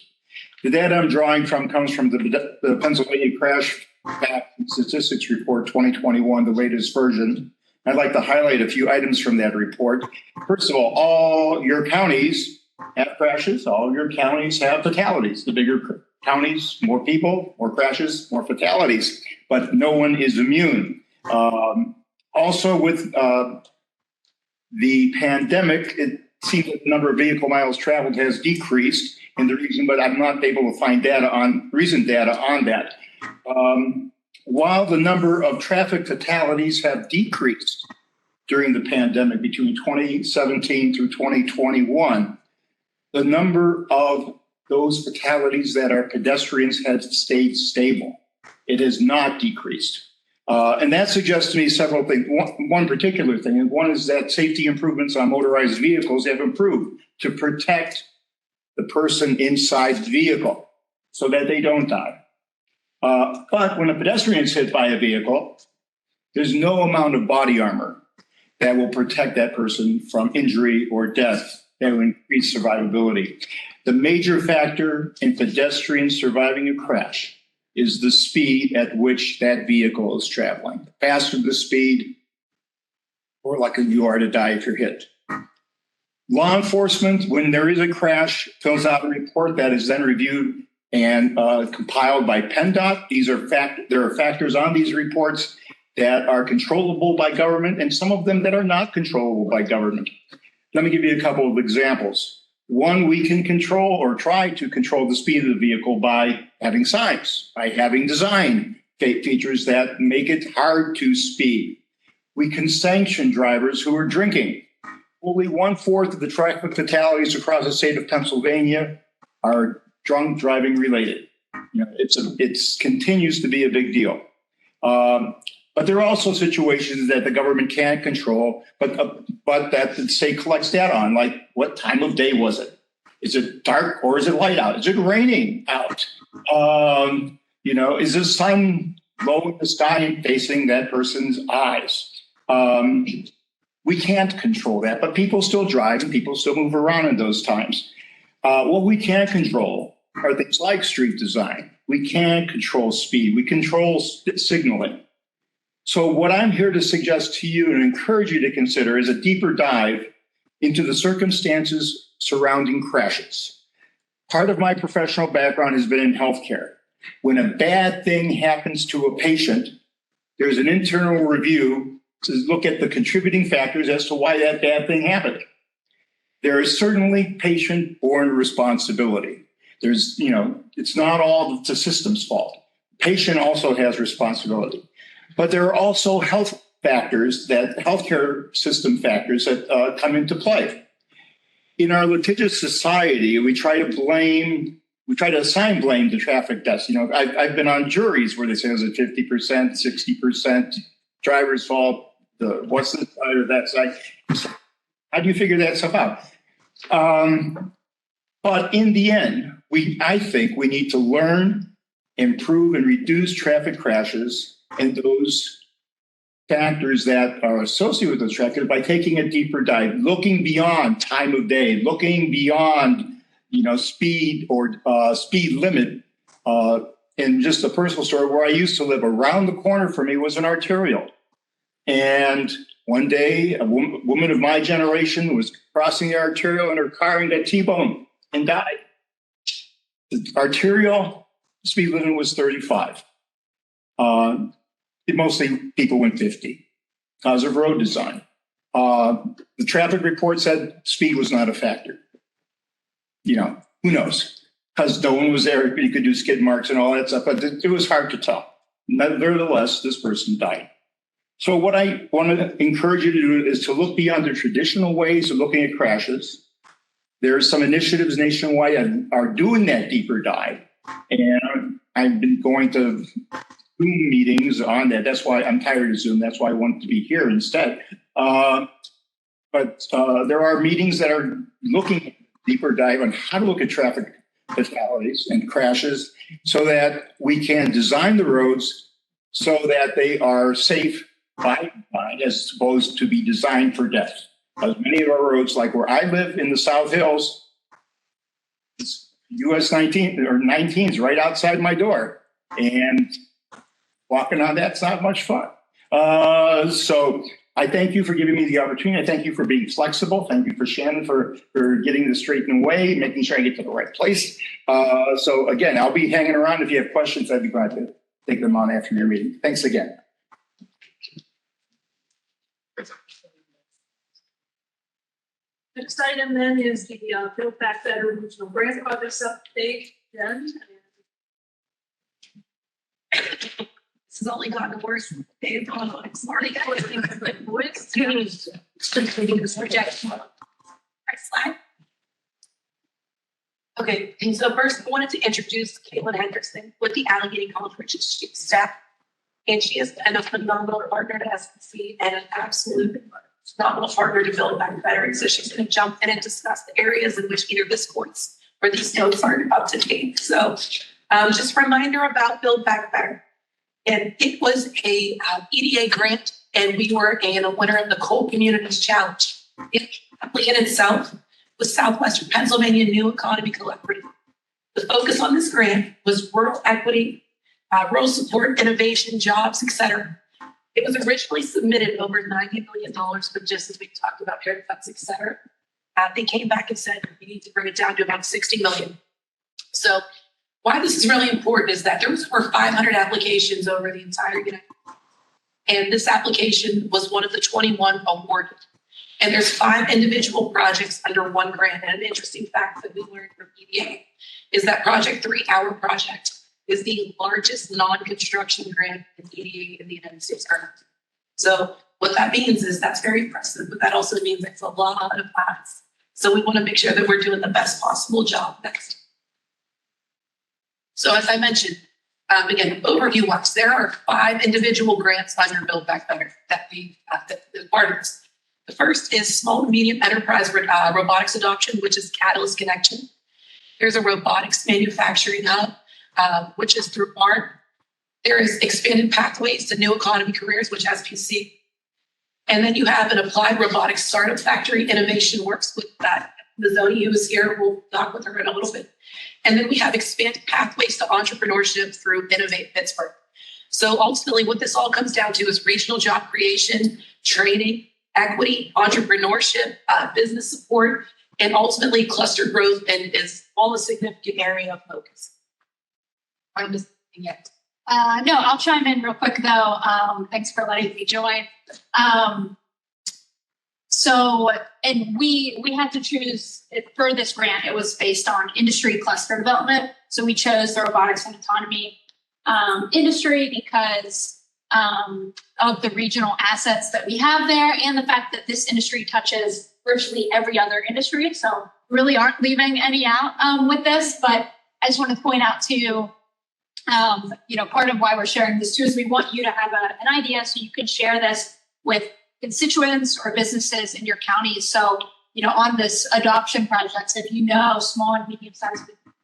H: The data I'm drawing from comes from the Pennsylvania Crash Facts and Statistics Report 2021, the latest version. I'd like to highlight a few items from that report. First of all your counties have crashes, all your counties have fatalities. The bigger counties, more people, more crashes, more fatalities, but no one is immune. Also with the pandemic, it seems that the number of vehicle miles traveled has decreased in the region, but I'm not able to find recent data on that. While the number of traffic fatalities have decreased during the pandemic between 2017 through 2021, the number of those fatalities that are pedestrians has stayed stable. It has not decreased. And that suggests to me several things. One particular thing, and one is that safety improvements on motorized vehicles have improved to protect the person inside the vehicle so that they don't die. But when a pedestrian is hit by a vehicle, there's no amount of body armor that will protect that person from injury or death that will increase survivability. The major factor in pedestrians surviving a crash is the speed at which that vehicle is traveling. The faster the speed, more likely you are to die if you're hit. Law enforcement, when there is a crash, fills out a report that is then reviewed and compiled by PennDOT. There are factors on these reports that are controllable by government and some of them that are not controllable by government. Let me give you a couple of examples. One, we can control or try to control the speed of the vehicle by having signs, by having design features that make it hard to speed. We can sanction drivers who are drinking. Only 1/4 of the traffic fatalities across the state of Pennsylvania are drunk driving related. It continues to be a big deal. But there are also situations that the government can't control, but that the state collects data on, like what time of day was it? Is it dark or is it light out? Is it raining out? Is the sun low in the sky and facing that person's eyes? We can't control that, but people still drive and people still move around in those times. What we can control are things like street design. We can control speed. We control signaling. So what I'm here to suggest to you and encourage you to consider is a deeper dive into the circumstances surrounding crashes. Part of my professional background has been in healthcare. When a bad thing happens to a patient, there's an internal review to look at the contributing factors as to why that bad thing happened. There is certainly patient-borne responsibility. It's not all the system's fault. Patient also has responsibility. But there are also healthcare system factors that come into play. In our litigious society, we try to assign blame to traffic deaths. I've been on juries where they say it was a 50%, 60% driver's fault. What's this side or that side? How do you figure that stuff out? But in the end, I think we need to learn, improve, and reduce traffic crashes and those factors that are associated with those traffic by taking a deeper dive, looking beyond time of day, looking beyond, speed or speed limit. And just a personal story, where I used to live, around the corner from me was an arterial. And one day, a woman of my generation was crossing the arterial in her car and got T-boned and died. The arterial speed limit was 35. Mostly people went 50 because of road design. The traffic report said speed was not a factor. Who knows? Because no one was there. You could do skid marks and all that stuff, but it was hard to tell. Nevertheless, this person died. So what I want to encourage you to do is to look beyond the traditional ways of looking at crashes. There are some initiatives nationwide that are doing that deeper dive. And I've been going to Zoom meetings on that. That's why I'm tired of Zoom. That's why I wanted to be here instead. But there are meetings that are looking deeper dive on how to look at traffic fatalities and crashes so that we can design the roads so that they are safe by design as opposed to be designed for death. Because many of our roads, like where I live in the South Hills, it's US 19 or 19 is right outside my door. And walking on that's not much fun. So I thank you for giving me the opportunity. I thank you for being flexible. Thank you for Shannon for getting this straightened away, making sure I get to the right place. So again, I'll be hanging around. If you have questions, I'd be glad to take them on after your meeting. Thanks again.
A: Next item then is the Build Back Better Regional Grant Project update. Jen?
I: This has only gotten worse. They've gone on smarty
A: Listening to the voice.
I: projection. Next slide. Okay, and so first I wanted to introduce Caitlin Henderson with the Allegheny College Richard staff. And she has been a phenomenal partner to SBC and an absolute phenomenal partner to Build Back Better. And so she's going to jump in and discuss the areas in which either this course or these notes aren't up to date. So just a reminder about Build Back Better. And it was a EDA grant, and we were a winner of the Coal Communities Challenge. It in itself was Southwestern Pennsylvania New Economy Collaborative. The focus on this grant was rural equity, rural support, innovation, jobs, etc. It was originally submitted over $90 million, but just as we talked about haircuts, etc. They came back and said, we need to bring it down to about 60 million. So why this is really important is that there was over 500 applications over the entire United States. And this application was one of the 21 awarded. And there's 5 individual projects under one grant. And an interesting fact that we learned from EDA is that Project 3 Hour Project is the largest non-construction grant in EDA in the United States currently. So what that means is that's very impressive, but that also means it's a lot of eyes. So we want to make sure that we're doing the best possible job next. So as I mentioned, again, overview-wise, there are 5 individual grants under Build Back Better that we that part of this. The first is Small and Medium Enterprise Robotics Adoption, which is Catalyst Connection. There's a Robotics Manufacturing Hub, which is through ART. There is Expanded Pathways to New Economy Careers, which has PC. And then you have an Applied Robotics Startup Factory Innovation Works with that. The Zoni who is here, we'll talk with her in a little bit. And then we have Expanded Pathways to Entrepreneurship through Innovate Pittsburgh. So ultimately what this all comes down to is regional job creation, training, equity, entrepreneurship, business support, and ultimately cluster growth, and is all a significant area of focus. I'm just yet.
J: No, I'll chime in real quick though. Thanks for letting me join. And we had to choose for this grant. It was based on industry cluster development. So we chose the robotics and autonomy industry because of the regional assets that we have there, and the fact that this industry touches virtually every other industry. So really aren't leaving any out with this. But I just want to point out too, part of why we're sharing this too is we want you to have an idea so you can share this with constituents or businesses in your county. So, on this adoption projects, if you know small and medium-sized businesses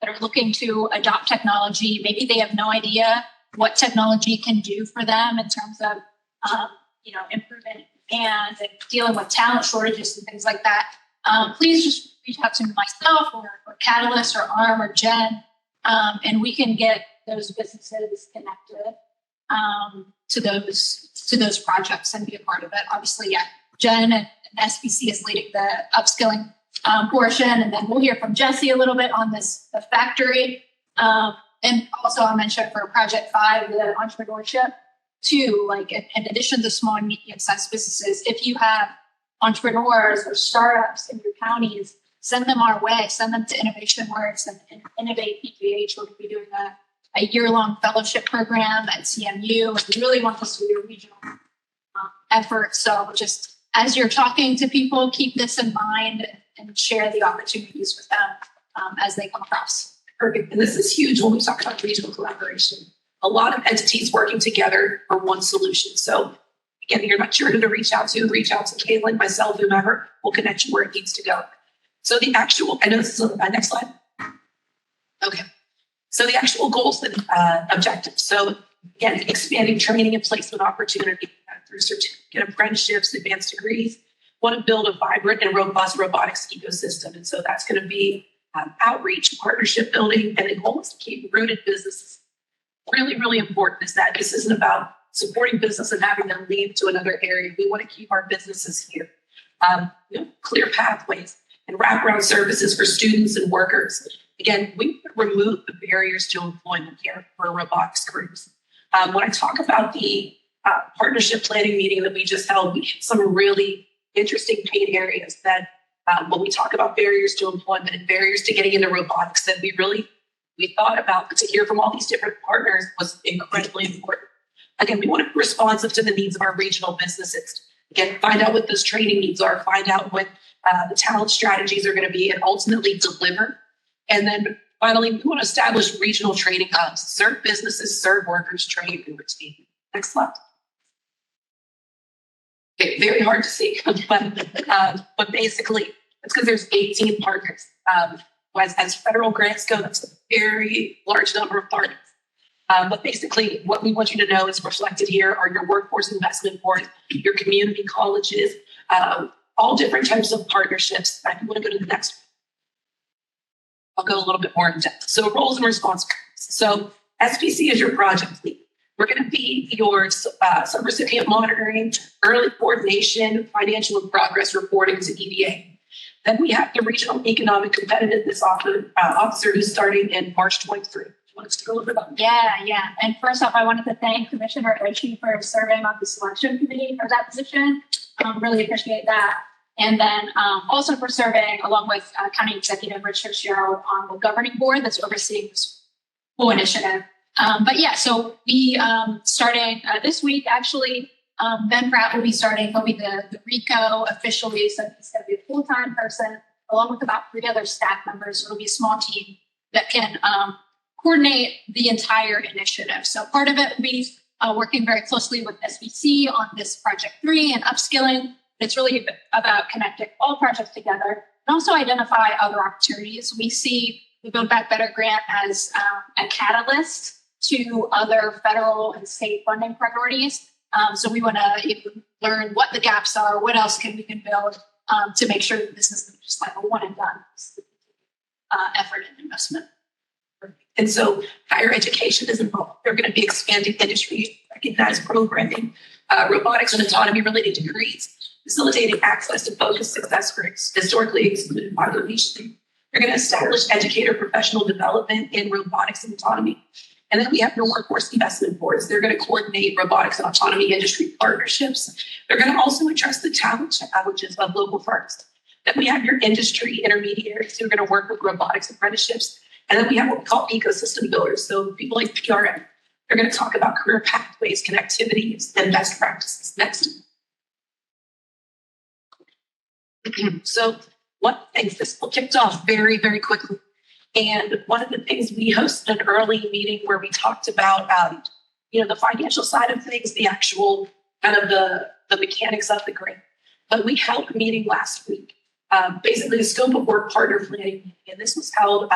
J: that are looking to adopt technology, maybe they have no idea what technology can do for them in terms of, improvement and dealing with talent shortages and things like that. Please just reach out to myself or Catalyst or ARM or Jen, and we can get those businesses connected to those projects and be a part of it. Obviously, yeah, Jen and SBC is leading the upskilling portion, and then we'll hear from Jesse a little bit on the factory. And also I'll mention for Project 5, the entrepreneurship too, like in addition to small and medium-sized businesses, if you have entrepreneurs or startups in your counties, send them our way, send them to Innovation Works and Innovate PGH. We're going to be doing a year-long fellowship program at CMU. And we really want this to be a regional effort. So just as you're talking to people, keep this in mind and share the opportunities with them as they come across.
I: Perfect. And this is huge when we talk about regional collaboration. A lot of entities working together for one solution. So again, you're not sure who to reach out to Caitlin, myself, whomever, will connect you where it needs to go. So the actual, I know this is on the next slide. Okay. So the actual goals and objectives. So Again, expanding training and placement opportunity through certificate apprenticeships, advanced degrees. Want to build a vibrant and robust robotics ecosystem. And so that's going to be outreach, partnership building, and the goal is to keep rooted businesses. Really, really important is that this isn't about supporting business and having them leave to another area. We want to keep our businesses here. Clear pathways and wraparound services for students and workers. Again, we remove the barriers to employment here for robotics crews. When I talk about the partnership planning meeting that we just held, we hit some really interesting pain areas that when we talk about barriers to employment and barriers to getting into robotics that we thought about, but to hear from all these different partners was incredibly important. Again, we want to be responsive to the needs of our regional businesses. Again, find out what those training needs are, find out what the talent strategies are going to be, and ultimately deliver. And then finally, we want to establish regional training hubs, serve businesses, serve workers, train and retain. Next slide. Okay, very hard to see, but basically, it's because there's 18 partners. As federal grants go, that's a very large number of partners. But basically, what we want you to know is reflected here are your workforce investment boards, your community colleges, all different types of partnerships. If you want to go to the next one, I'll go a little bit more in depth. So roles and responsibilities. So SPC is your project lead. We're going to be your subrecipient monitoring, early coordination, financial and progress reporting to EDA. Then we have the regional economic competitiveness officer who's starting in March 23. Want to talk a little bit about that?
J: Yeah. And first off, I wanted to thank Commissioner Ritchie for serving on the selection committee for that position. Really appreciate that. And then also for serving along with County Executive Richard Sherrill on the governing board that's overseeing this whole initiative. But yeah, so we starting this week, actually, Ben Pratt will be starting. He'll be the RICO officially. So he's going to be a full-time person along with about 3 other staff members. So it'll be a small team that can coordinate the entire initiative. So part of it will be working very closely with SBC on this project 3 and upskilling. It's really about connecting all projects together and also identify other opportunities. We see the Build Back Better grant as a catalyst to other federal and state funding priorities. So we want to learn what the gaps are, what else we can build to make sure that this isn't just like a one and done effort and investment.
I: And so higher education is involved. They're going to be expanding industry recognized programming, robotics and autonomy related degrees, facilitating access to focused success for historically excluded population. They're going to establish educator professional development in robotics and autonomy. And then we have your workforce investment boards. They're going to coordinate robotics and autonomy industry partnerships. They're going to also address the talent challenges of local firms. Then we have your industry intermediaries who are going to work with robotics apprenticeships. And then we have what we call ecosystem builders. So people like PRM, they're going to talk about career pathways, connectivities, and best practices. Next. So one thing, this kicked off very, very quickly. And one of the things we hosted an early meeting where we talked about, the financial side of things, the actual kind of the mechanics of the grant. But we held a meeting last week, basically the scope of work partner planning. And this was held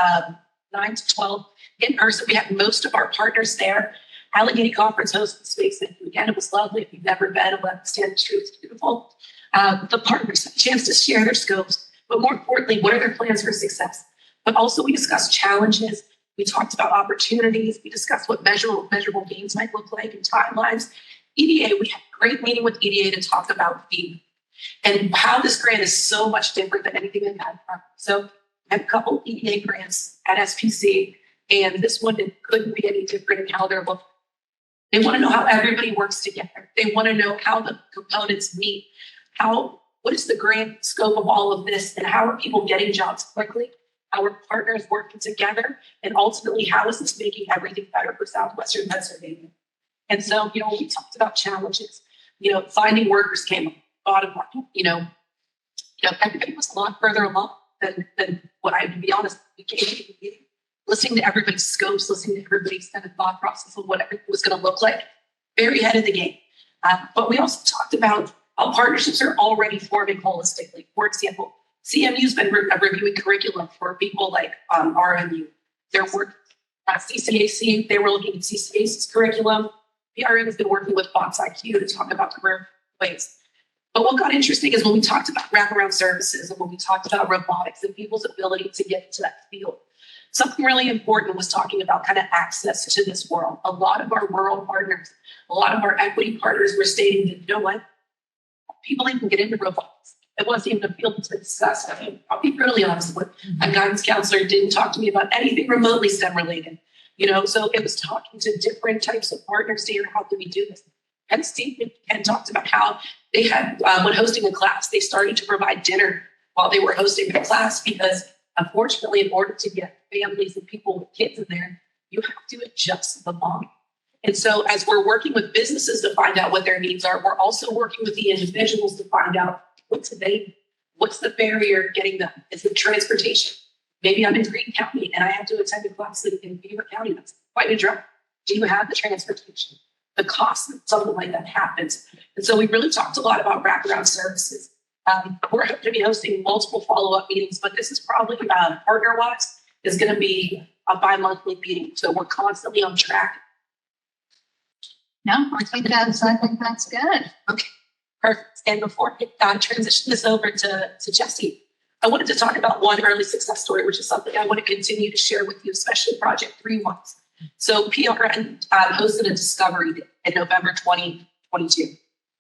I: 9 to 12 in person. We had most of our partners there. Allegheny Conference hosted space. And again, it was lovely. If you've never been, Stand Street was beautiful. The partners had a chance to share their scopes, but more importantly, what are their plans for success? But also we discussed challenges. We talked about opportunities. We discussed what measurable gains might look like and timelines. EDA, we had a great meeting with EDA to talk about feedback and how this grant is so much different than anything we've had before. So I have a couple EDA grants at SPC, and this one couldn't be any different in how they're looking. They want to know how everybody works together. They want to know how the components meet. What is the grant scope of all of this, and how are people getting jobs quickly? How are partners working together? And ultimately, how is this making everything better for Southwestern Pennsylvania? And so, when we talked about challenges, finding workers came up, bottom line, everybody was a lot further along than what I, to be honest, listening to everybody's scopes, listening to everybody's kind of thought process of what everything was going to look like, very ahead of the game. But we also talked about how partnerships are already forming holistically. For example, CMU's been reviewing curriculum for people like RMU. Their work, CCAC, they were looking at CCAC's curriculum. PRM has been working with Bots IQ to talk about career ways. But what got interesting is when we talked about wraparound services and when we talked about robotics and people's ability to get into that field, something really important was talking about kind of access to this world. A lot of our rural partners, a lot of our equity partners were stating that, you know what, people even get into robotics. It wasn't even a field to discuss. I mean, I'll be really honest with a guidance counselor didn't talk to me about anything remotely STEM related. So it was talking to different types of partners to hear how do we do this. And Steve had talked about how they had, when hosting a class, they started to provide dinner while they were hosting the class because unfortunately, in order to get families and people with kids in there, you have to adjust the mom. And so as we're working with businesses to find out what their needs are, we're also working with the individuals to find out what's the barrier getting them? Is it transportation? Maybe I'm in Green County and I have to attend a class in Beaver County. That's quite a drive. Do you have the transportation? The cost of something like that happens. And so we really talked a lot about wraparound services. We're going to be hosting multiple follow-up meetings, but this is probably partner-wise is going to be a bi-monthly meeting. So we're constantly on track.
J: No, I think that's good.
I: Okay, perfect. And before I transition this over to Jesse, I wanted to talk about one early success story, which is something I want to continue to share with you, especially Project 3 ones. So PRN hosted a discovery day in November 2022.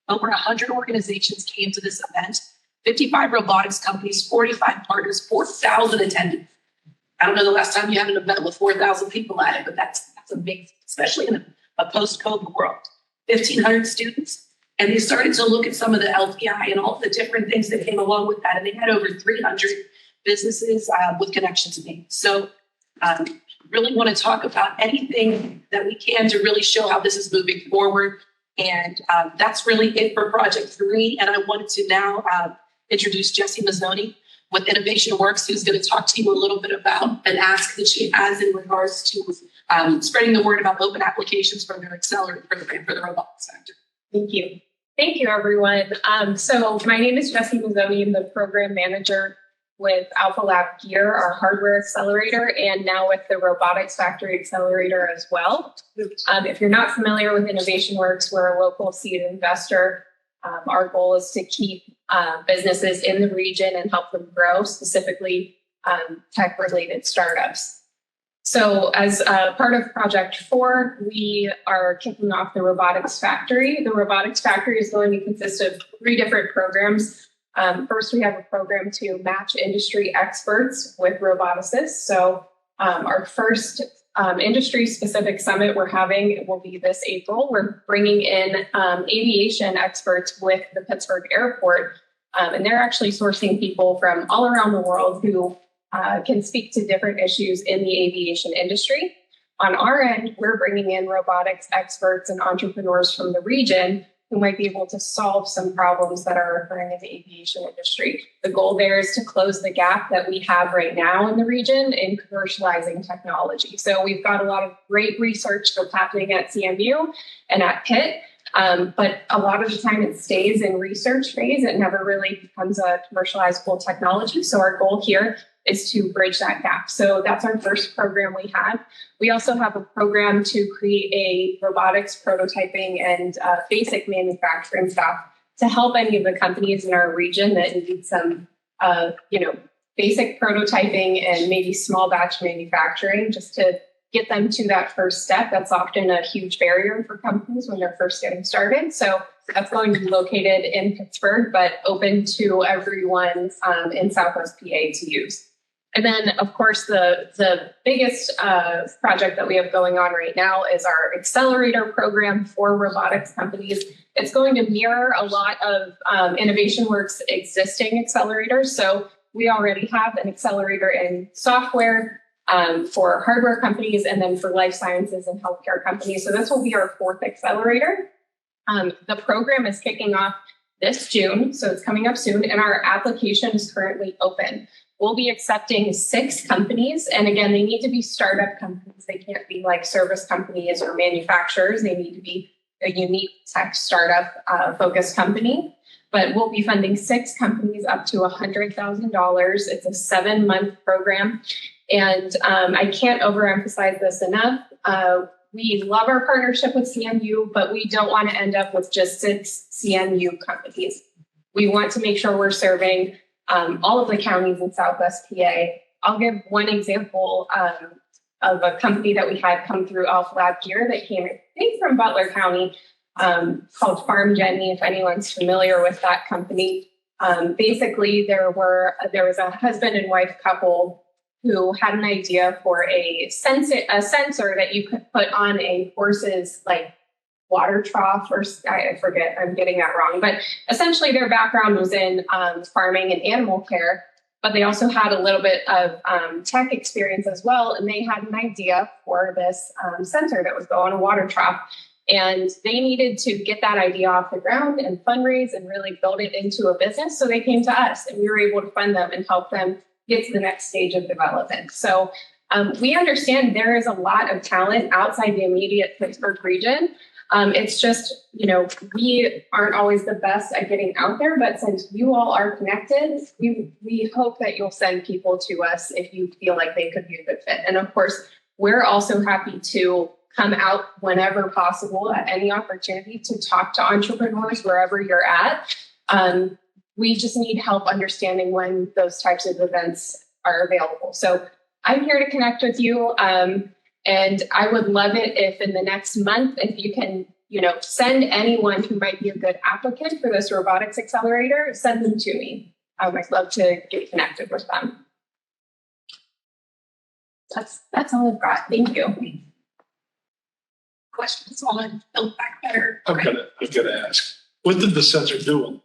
I: Over 100 organizations came to this event, 55 robotics companies, 45 partners, 4,000 attendants. I don't know the last time you had an event with 4,000 people at it, but that's amazing, especially in a post-COVID world. 1,500 students, and they started to look at some of the LPI and all the different things that came along with that, and they had over 300 businesses with connections made. So really want to talk about anything that we can to really show how this is moving forward. And that's really it for Project 3. And I wanted to now introduce Jessie Mazzoni with Innovation Works, who's going to talk to you a little bit about an ask that she has in regards to spreading the word about open applications for their accelerator program for the robotics sector.
K: Thank you. Thank you, everyone. So my name is Jessie Mazzoni. I'm the program manager with Alpha Lab Gear, our hardware accelerator, and now with the Robotics Factory Accelerator as well. If you're not familiar with Innovation Works, we're a local seed investor. Our goal is to keep businesses in the region and help them grow, specifically tech-related startups. So as part of Project 4, we are kicking off the Robotics Factory. The Robotics Factory is going to consist of 3 different programs. First, we have a program to match industry experts with roboticists. So our first industry-specific summit we're having will be this April. We're bringing in aviation experts with the Pittsburgh Airport, and they're actually sourcing people from all around the world who can speak to different issues in the aviation industry. On our end, we're bringing in robotics experts and entrepreneurs from the region who might be able to solve some problems that are occurring in the aviation industry. The goal there is to close the gap that we have right now in the region in commercializing technology. So we've got a lot of great research that's happening at CMU and at Pitt, but a lot of the time it stays in research phase. It never really becomes a commercializable technology. So our goal here is to bridge that gap. So that's our first program we have. We also have a program to create a robotics prototyping and basic manufacturing stuff to help any of the companies in our region that need some, basic prototyping and maybe small batch manufacturing, just to get them to that first step. That's often a huge barrier for companies when they're first getting started. So that's going to be located in Pittsburgh, but open to everyone in Southwest PA to use. And then, of course, the biggest project that we have going on right now is our accelerator program for robotics companies. It's going to mirror a lot of Innovation Works' existing accelerators. So we already have an accelerator in software for hardware companies and then for life sciences and healthcare companies. So this will be our 4th accelerator. The program is kicking off this June, so it's coming up soon, and our application is currently open. We'll be accepting 6 companies. And again, they need to be startup companies. They can't be like service companies or manufacturers. They need to be a unique tech startup focused company. But we'll be funding 6 companies up to $100,000. It's a 7-month program. And I can't overemphasize this enough. we love our partnership with CMU, but we don't want to end up with just 6 CMU companies. We want to make sure we're serving all of the counties in Southwest PA. I'll give one example of a company that we had come through Alpha Lab Gear that came, I think, from Butler County, called Farm Jenny, if anyone's familiar with that company. Basically, there was a husband and wife couple who had an idea for a sensor that you could put on a horse's like water trough, or I forget, I'm getting that wrong. But essentially, their background was in farming and animal care, but they also had a little bit of tech experience as well. And they had an idea for this sensor that was going on a water trough. And they needed to get that idea off the ground and fundraise and really build it into a business. So they came to us and we were able to fund them and help them get to the next stage of development. So we understand there is a lot of talent outside the immediate Pittsburgh region. It's just, we aren't always the best at getting out there, but since you all are connected, we hope that you'll send people to us if you feel like they could be a good fit. And of course, we're also happy to come out whenever possible at any opportunity to talk to entrepreneurs wherever you're at. We just need help understanding when those types of events are available. So I'm here to connect with you. And I would love it if in the next month, if you can, send anyone who might be a good applicant for this robotics accelerator, send them to me. I would love to get connected with them. That's all I've got. Thank you.
I: Questions on Build Back Better.
G: I'm gonna ask, what did the sensor do?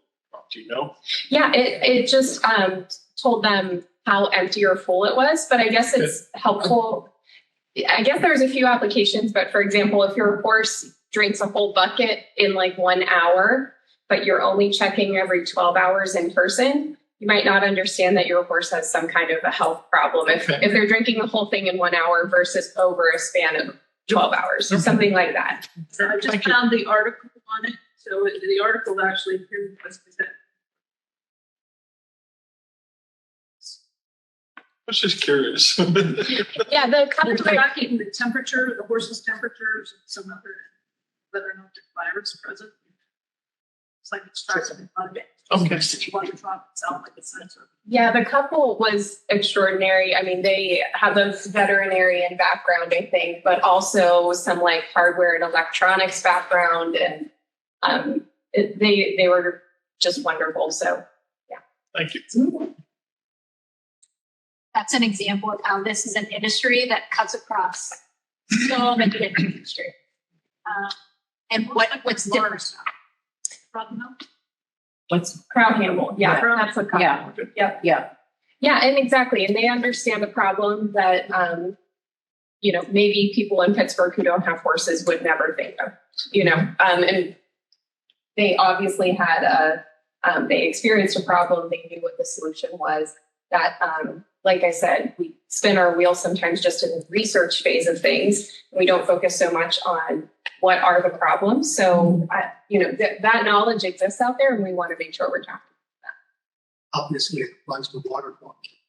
G: Do you know?
K: Yeah, it just told them how empty or full it was, but I guess it's helpful. I guess there's a few applications, but for example, if your horse drinks a whole bucket in like 1 hour, but you're only checking every 12 hours in person, you might not understand that your horse has some kind of a health problem if they're drinking the whole thing in 1 hour versus over a span of 12 hours or something like that.
A: So I just found the article on it. So the article actually here was presented.
G: I was just curious.
K: Yeah, the
A: It's tracking the temperature, the horse's temperature, some other, whether or not there's virus present. It's like it's tracking the blood.
G: Okay.
A: You want to drop it sound like a sensor.
K: Yeah, the couple was extraordinary. I mean, they have a veterinarian background, I think, but also some like hardware and electronics background, and they were just wonderful. So, yeah.
G: Thank you.
J: That's an example of how this is an industry that cuts across so many different industries. And what's different?
D: What's,
K: Crown Hamble. Yeah, that's a couple.
D: yeah,
K: Yep.
D: yeah.
K: Yeah, and exactly. And they understand the problem that, maybe people in Pittsburgh who don't have horses would never think of, and they obviously had they experienced a problem. They knew what the solution was. That, like I said, we spin our wheels sometimes just in the research phase of things. We don't focus so much on what are the problems. So, that knowledge exists out there, and we want to make sure we're talking about that.
B: Obviously, it applies to water quality.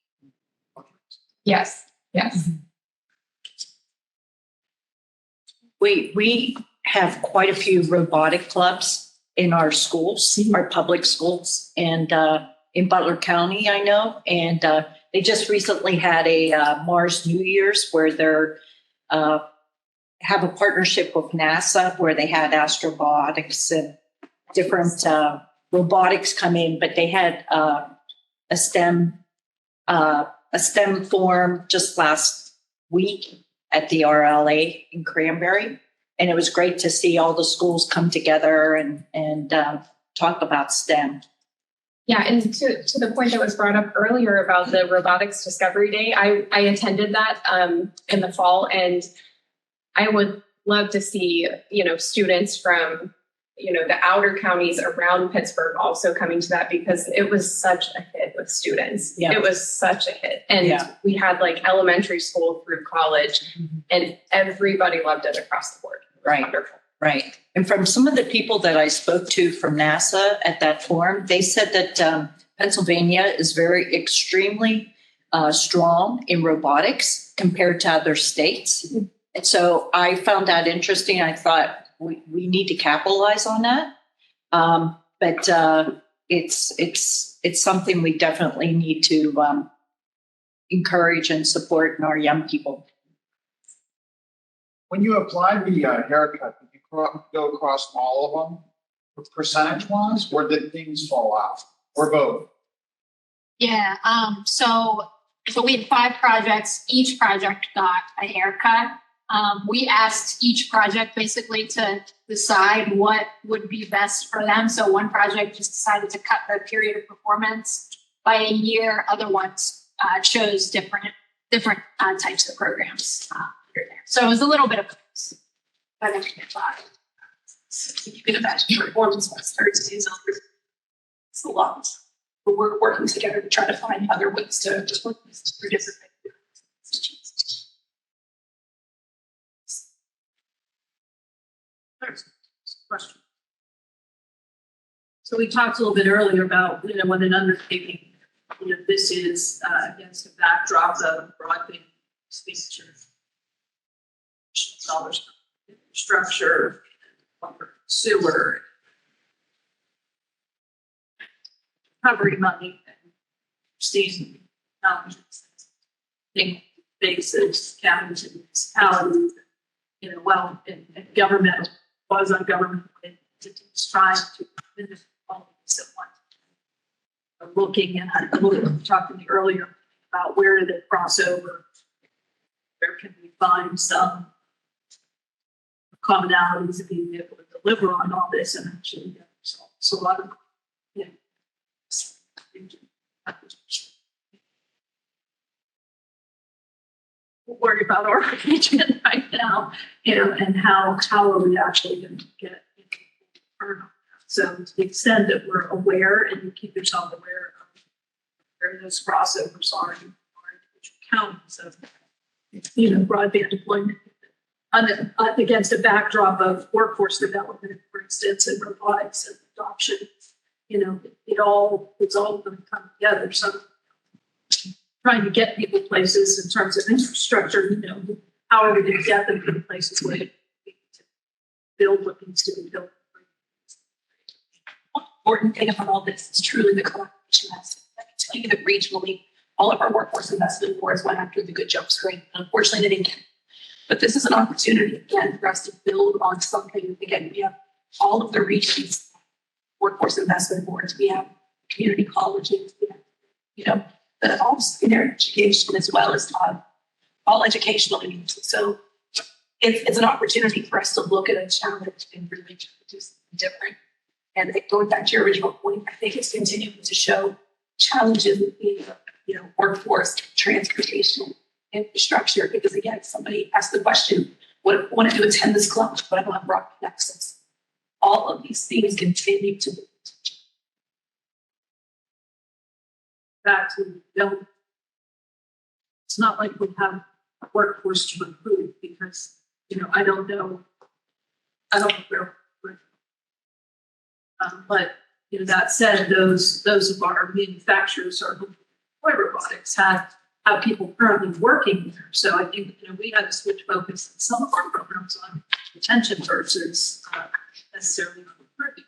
K: Yes, yes.
D: We have quite a few robotic clubs in our schools, our public schools, and in Butler County, I know. And they just recently had a Mars New Year's where they're have a partnership with NASA where they had astrobotics and different robotics come in, but they had a STEM forum just last week at the RLA in Cranberry. And it was great to see all the schools come together and talk about STEM.
K: Yeah, and to the point that was brought up earlier about the Robotics Discovery Day, I attended that in the fall, and I would love to see, students from, the outer counties around Pittsburgh also coming to that, because it was such a hit with students.
D: Yeah.
K: It was such a hit. And we had like elementary school through college, and everybody loved it across the board. It was
D: Right.
K: wonderful.
D: Right. And from some of the people that I spoke to from NASA at that forum, they said that Pennsylvania is very extremely strong in robotics compared to other states. And so I found that interesting. I thought we need to capitalize on that. But it's something we definitely need to encourage and support in our young people.
L: When you applied the haircut, did you go across all of them percentage wise, or did things fall out, or both?
J: Yeah, so we had 5 projects. Each project got a haircut. We asked each project basically to decide what would be best for them. So one project just decided to cut the period of performance by a year. Other ones chose different types of programs. So it was a little bit of both. But I think it's a lot.
I: You can imagine performance was 30 days over. It's a lot. But we're working together to try to find other ways to just work for different things.
A: Question. So we talked a little bit earlier about, when an undertaking, this is against a backdrop of broadband expenditure, dollars for infrastructure, sewer, recovery money, and state basis, counties and municipalities, and government, quasi-government entities trying to finish all of this at once. Looking, and I talked to me earlier about where do they cross over, where can we find some commonalities of being able to deliver on all this and actually so a lot of worry about our region right now, and how are we actually going to get so to the extent that we're aware and you keep yourself aware of where those crossovers are in our individual counties of broadband deployment against a backdrop of workforce development, for instance, and robotics and adoption, it's all going to come together. So trying to get people places in terms of infrastructure, how are we going to get them to the places where they need to build what needs to be built?
I: One important thing about all this is truly the collaboration aspect. I can tell you that regionally, all of our workforce investment boards went after the Good Jobs Grant. Unfortunately, they didn't get it. But this is an opportunity, again, for us to build on something. Again, we have all of the regions, workforce investment boards, we have community colleges, we have, that all secondary education as well as all educational needs. So it's an opportunity for us to look at a challenge and really try to do something different. And going back to your original point, I think it's continuing to show challenges in workforce, transportation, infrastructure, because again, somebody asked the question, what I want to do attend this club, but I don't have broadband access. All of these things continue to
A: it's not like we have a workforce to improve because I don't know where but that said, those of our manufacturers or robotics have people currently working there. So I think we had to switch focus in some of our programs on retention versus necessarily on recruiting.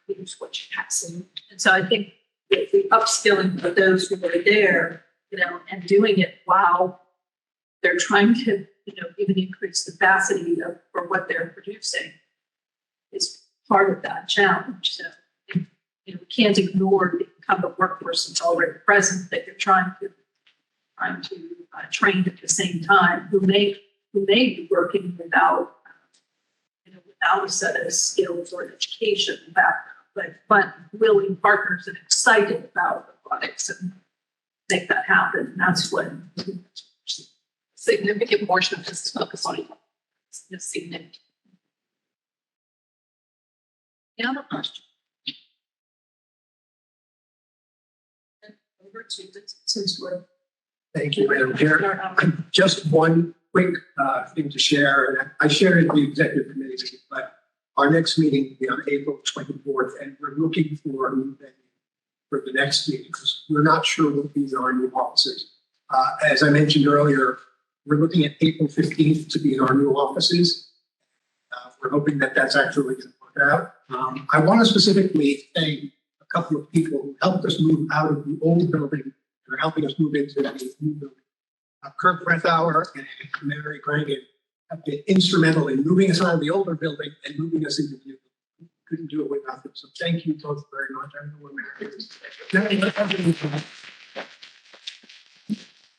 A: We don't switch hats. And so I think the upskilling of those who are there, and doing it while they're trying to, even increase the capacity for what they're producing is part of that challenge. So we can't ignore the incumbent workforce that's already present that you're trying to train at the same time, who may be working without a set of skills or education background, but willing partners and excited about robotics and make that happen. And that's what
I: significant portion of this is focused on significant.
A: Any other question? Over to since we're
B: Thank you, Madam Chair. Just one quick thing to share, and I shared it in the executive committee meeting, but our next meeting will be on April 24th, and we're looking for a new venue for the next meeting because we're not sure what these are new offices. As I mentioned earlier, We're looking at April 15th to be in our new offices. We're hoping that that's actually going to work out. I want to specifically thank a couple of people who helped us move out of the old building and are helping us move into the new building. Kirk Brethauer and Mary Grangan have been instrumental in moving us out of the older building and moving us into the new building. Couldn't do it without them. So thank you both very much. I don't know where Mary is.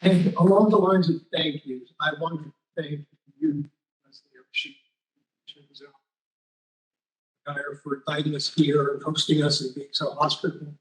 B: And along the lines of thank yous, I want to thank you, for inviting us here and hosting us and being so hospitable.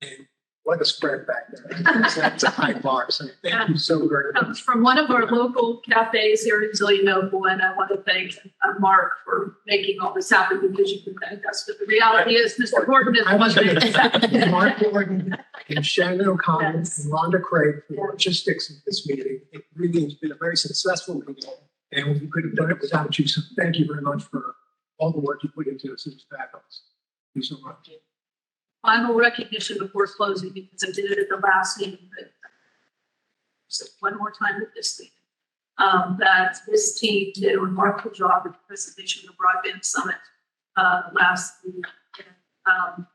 B: And what a spread back there. That's a high bar. So thank you so very much.
A: Comes from one of our local cafes here in Zillionople, and I want to thank Mark for making all this happen because you can thank us. But the reality is, Mr. Gordon is one
B: thank Mark Gordon and Shannon O'Connor and Rhonda Craig for the logistics of this meeting. It really has been a very successful meeting, and we could have done it without you. So thank you very much for all the work you put into this. It's fabulous. Thank you so much.
A: Final recognition before closing, because I did it at the last meeting, but so one more time at this meeting. That this team did a remarkable job with the presentation of the Broadband Summit last week. And,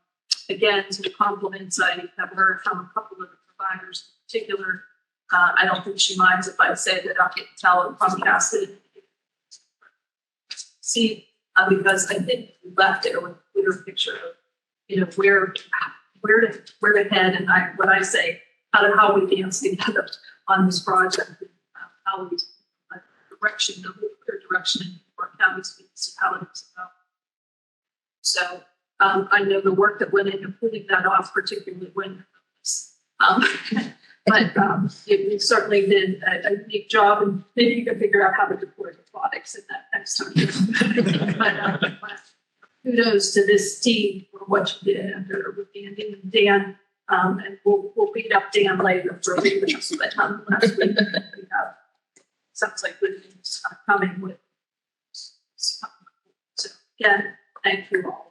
A: again, to the compliments I have heard from a couple of the providers in particular, I don't think she minds if I say that I can tell it Comcast did. See, because I think we left it with a clear picture of, where to head, and what I say, how we dance together on this project, and how we direction, the clear direction in our counties, municipalities about. So I know the work that went into pulling that off, particularly when, but you certainly did a unique job, and maybe you can figure out how to deploy robotics in that next time. But kudos to this team for what you did under with Andy and Dan, and we'll beat up Dan later for leaving us that last week. We have sounds like good news coming with. So again, thank you all.